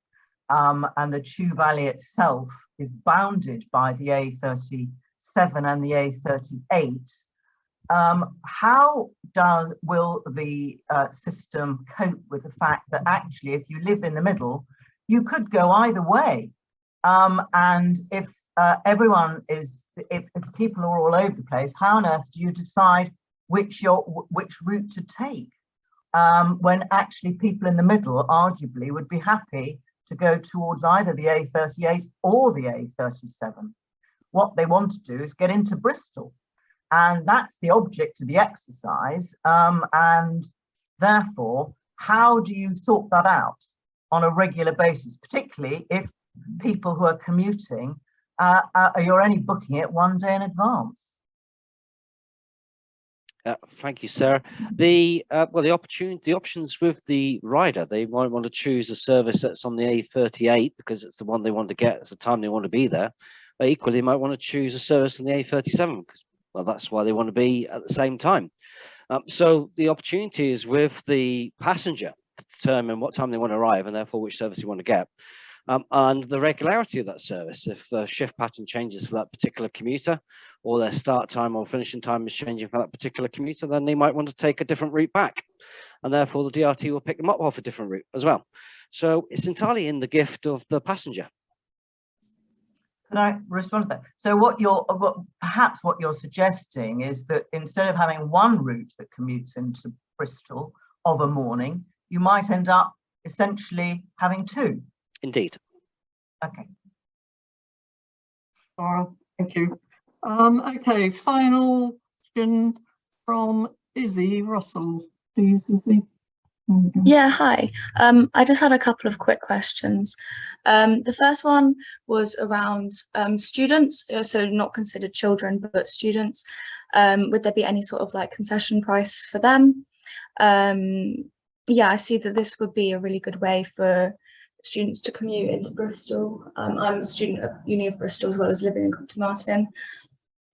and the Chew Valley itself is bounded by the A37 and the A38. How will the system cope with the fact that actually, if you live in the middle, you could go either way? And if if people are all over the place, how on earth do you decide which route to take? When actually people in the middle arguably would be happy to go towards either the A38 or the A37. What they want to do is get into Bristol, and that's the object of the exercise. And therefore, how do you sort that out on a regular basis, particularly if people who are commuting, you're only booking it one day in advance? Thank you, Sarah. The options with the rider, they might want to choose a service that's on the A38 because it's the one they want to get, it's the time they want to be there. But equally, they might want to choose a service on the A37 because, well, that's why they want to be at the same time. So the opportunity is with the passenger to determine what time they want to arrive and therefore which service you want to get. And the regularity of that service, if the shift pattern changes for that particular commuter, or their start time or finishing time is changing for that particular commuter, then they might want to take a different route back. And therefore the DRT will pick them up off a different route as well. So it's entirely in the gift of the passenger. Can I respond to that? So perhaps what you're suggesting is that instead of having one route that commutes into Bristol of a morning, you might end up essentially having two. Indeed. Okay. Thank you. Okay, final question from Izzy Russell. Please, Izzy. Yeah, hi. I just had a couple of quick questions. The first one was around students, so not considered children, but students. Would there be any sort of like concession price for them? Yeah, I see that this would be a really good way for students to commute into Bristol. I'm a student at Uni of Bristol as well as living in Compton Martin.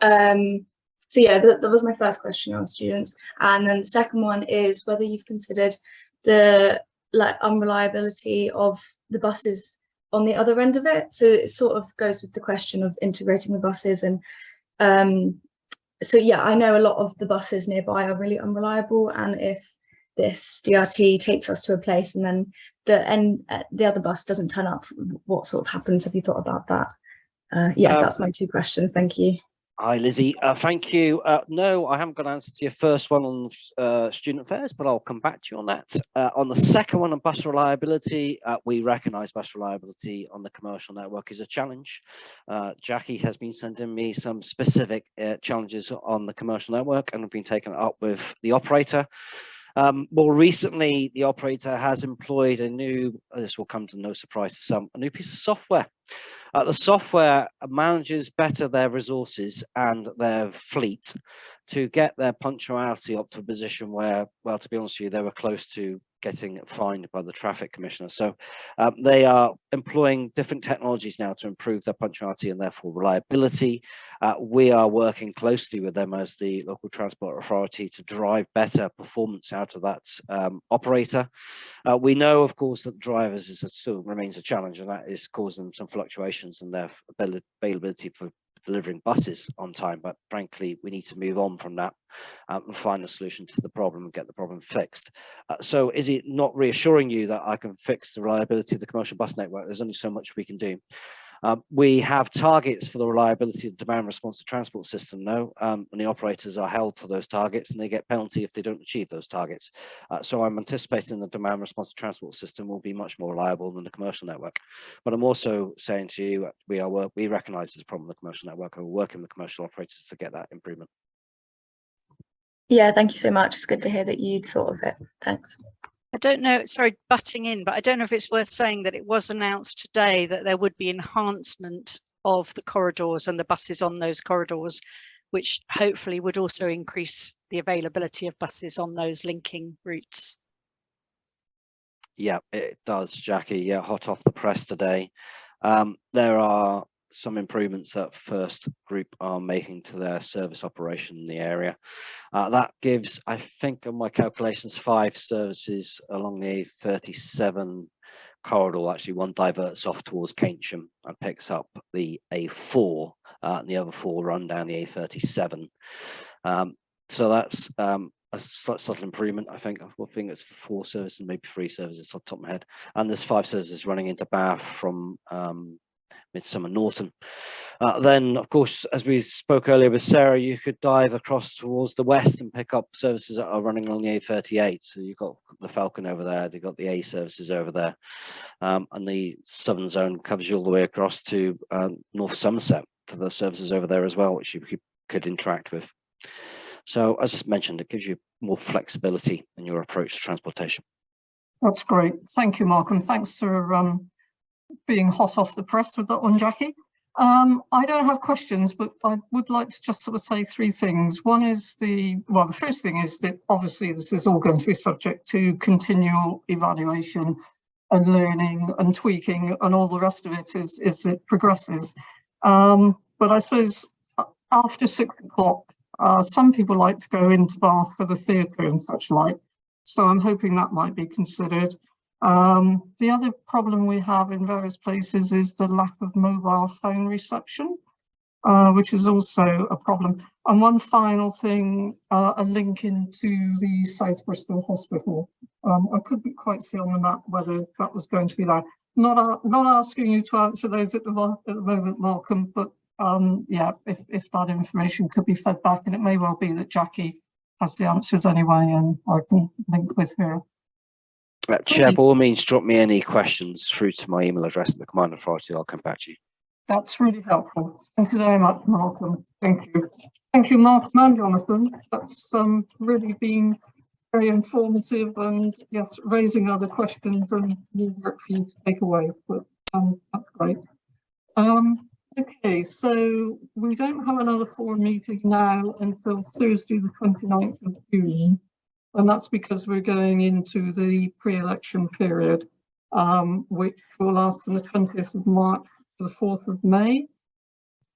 So yeah, that was my first question on students. And then the second one is whether you've considered the unreliability of the buses on the other end of it. So it sort of goes with the question of integrating the buses. And so yeah, I know a lot of the buses nearby are really unreliable. And if this DRT takes us to a place and then the other bus doesn't turn up, what sort of happens? Have you thought about that? Yeah, that's my 2 questions. Thank you. Hi, Lizzie. Thank you. No, I haven't got an answer to your first one on student fares, but I'll come back to you on that. On the second one on bus reliability, we recognise bus reliability on the commercial network is a challenge. Jackie has been sending me some specific challenges on the commercial network and have been taking it up with the operator. More recently, the operator has employed a new, this will come to no surprise to some, a new piece of software. The software manages better their resources and their fleet to get their punctuality up to a position where, well, to be honest with you, they were close to getting fined by the traffic commissioner. So they are employing different technologies now to improve their punctuality and therefore reliability. We are working closely with them as the local transport authority to drive better performance out of that operator. We know, of course, that drivers still remains a challenge, and that is causing some fluctuations in their availability for delivering buses on time. But frankly, we need to move on from that and find a solution to the problem and get the problem fixed. So is it not reassuring you that I can fix the reliability of the commercial bus network? There's only so much we can do. We have targets for the reliability of the demand responsive transport system now, and the operators are held to those targets and they get penalty if they don't achieve those targets. So I'm anticipating the demand responsive transport system will be much more reliable than the commercial network. But I'm also saying to you, we recognise there's a problem with the commercial network and we're working with commercial operators to get that improvement. Yeah, thank you so much. It's good to hear that you'd thought of it. Thanks. I don't know, sorry, butting in, but I don't know if it's worth saying that it was announced today that there would be enhancement of the corridors and the buses on those corridors, which hopefully would also increase the availability of buses on those linking routes. Yeah, it does, Jackie. Yeah, hot off the press today. There are some improvements that First Group are making to their service operation in the area. That gives, I think on my calculations, 5 services along the A37 corridor. Actually, one diverts off towards Keynsham and picks up the A4, and the other 4 run down the A37. So that's a subtle improvement. I think it's 4 services, maybe 3 services off the top of my head. And there's 5 services running into Bath from Midsummer Norton. Then, of course, as we spoke earlier with Sarah, you could dive across towards the west and pick up services that are running along the A38. So you've got the Falcon over there, they've got the A services over there, and the Southern Zone covers you all the way across to North Somerset for the services over there as well, which you could interact with. So, as I mentioned, it gives you more flexibility in your approach to transportation. That's great. Thank you, Mark, and thanks for being hot off the press with that one, Jackie. I don't have questions, but I would like to just sort of say 3 things. One is the first thing is that obviously this is all going to be subject to continual evaluation and learning and tweaking and all the rest of it as it progresses. But I suppose after 6 o'clock, some people like to go into Bath for the theatre and such like. So I'm hoping that might be considered. The other problem we have in various places is the lack of mobile phone reception, which is also a problem. And one final thing, a link into the South Bristol Hospital. I couldn't quite see on the map whether that was going to be there. Not asking you to answer those at the moment, Malcolm, but yeah, if that information could be fed back, and it may well be that Jackie has the answers anyway, and I can link with her. Chair, by all means, drop me any questions through to my email address at the Command Authority. I'll come back to you. That's really helpful. Thank you very much, Malcolm. Thank you. Thank you, Mark and Jonathan. That's really been very informative and yes, raising other questions and more work for you to take away. But that's great. Okay, so we don't have another forum meeting now until Thursday, the 29th of June. And that's because we're going into the pre-election period, which will last from the 20th of March to the 4th of May.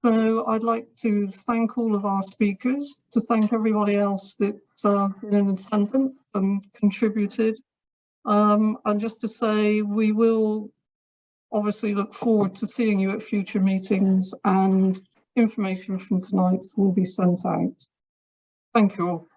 So I'd like to thank all of our speakers, to thank everybody else that's been in attendance and contributed. And just to say, we will obviously look forward to seeing you at future meetings, and information from tonight will be sent out. Thank you all.